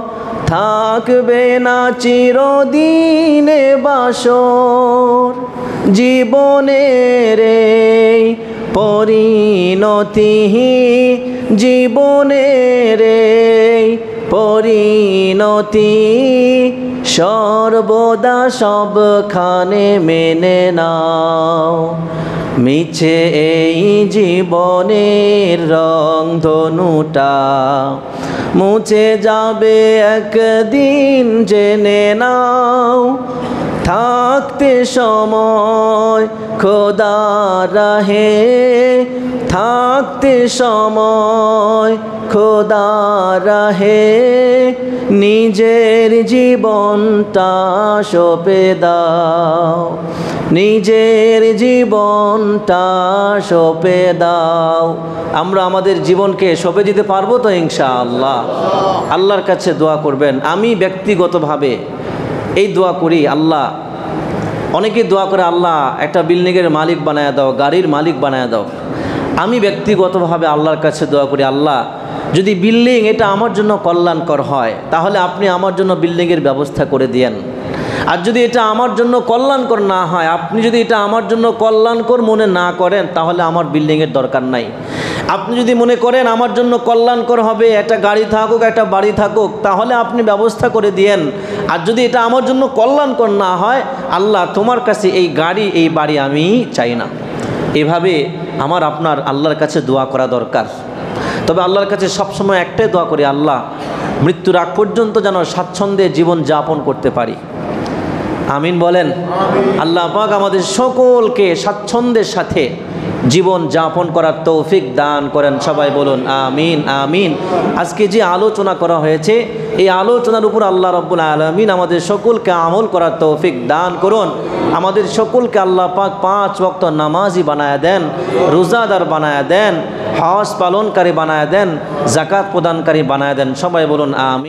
থাকবে না চিরদিনে বাসর। জীবনের এই পরিণতি, জীবনের এই পরিণতি, সর্বদা সবখানে মেনে নাও। মিছে এই জীবনের রংধনুটা, মুছে যাবে একদিন জেনে নাও। থাকতে সময় খোদা রাহে, থাকতে সময় খোদা রাহে, নিজের জীবনটা সঁপে দাও, নিজের জীবনটা সঁপে দাও। আমরা আমাদের জীবনকে সঁপে দিতে পারবো তো ইনশাআল্লাহ? আল্লাহর কাছে দোয়া করবেন। আমি ব্যক্তিগতভাবে এই দোয়া করি, আল্লাহ, অনেকে দোয়া করে আল্লাহ একটা বিল্ডিংয়ের মালিক বানায় দাও, গাড়ির মালিক বানায় দাও। আমি ব্যক্তিগতভাবে আল্লাহর কাছে দোয়া করি, আল্লাহ যদি বিল্ডিং এটা আমার জন্য কল্যাণকর হয় তাহলে আপনি আমার জন্য বিল্ডিংয়ের ব্যবস্থা করে দিয়েন। আর যদি এটা আমার জন্য কল্যাণকর না হয়, আপনি যদি এটা আমার জন্য কল্যাণকর মনে না করেন তাহলে আমার বিল্ডিংয়ের দরকার নাই। আপনি যদি মনে করেন আমার জন্য কল্যাণকর হবে, একটা গাড়ি থাকুক একটা বাড়ি থাকুক, তাহলে আপনি ব্যবস্থা করে দিয়েন। আর যদি এটা আমার জন্য কল্যাণকর না হয়, আল্লাহ তোমার কাছে এই গাড়ি এই বাড়ি আমি চাই না। এভাবে আমার আপনার আল্লাহর কাছে দোয়া করা দরকার। তবে আল্লাহর কাছে সবসময় একটাই দোয়া করি, আল্লাহ মৃত্যুর আগ পর্যন্ত যেন স্বাচ্ছন্দ্যে জীবন যাপন করতে পারি। আমিন বলেন। আল্লাহ পাক আমাদের সকলকে স্বাচ্ছন্দ্যের সাথে জীবন যাপন করার তৌফিক দান করেন। সবাই বলুন আমিন আমিন। আজকে যে আলোচনা করা হয়েছে এই আলোচনার উপর আল্লাহ রাব্বুল আলামিন আমাদের সকলকে আমল করার তৌফিক দান করুন। আমাদের সকলকে আল্লাহ পাক 5 ওয়াক্ত নামাজি বানায়া দেন, রোজাদার বানায়া দেন, হজ পালনকারী বানায়া দেন, যাকাত প্রদানকারী বানায়া দেন। সবাই বলুন আমিন।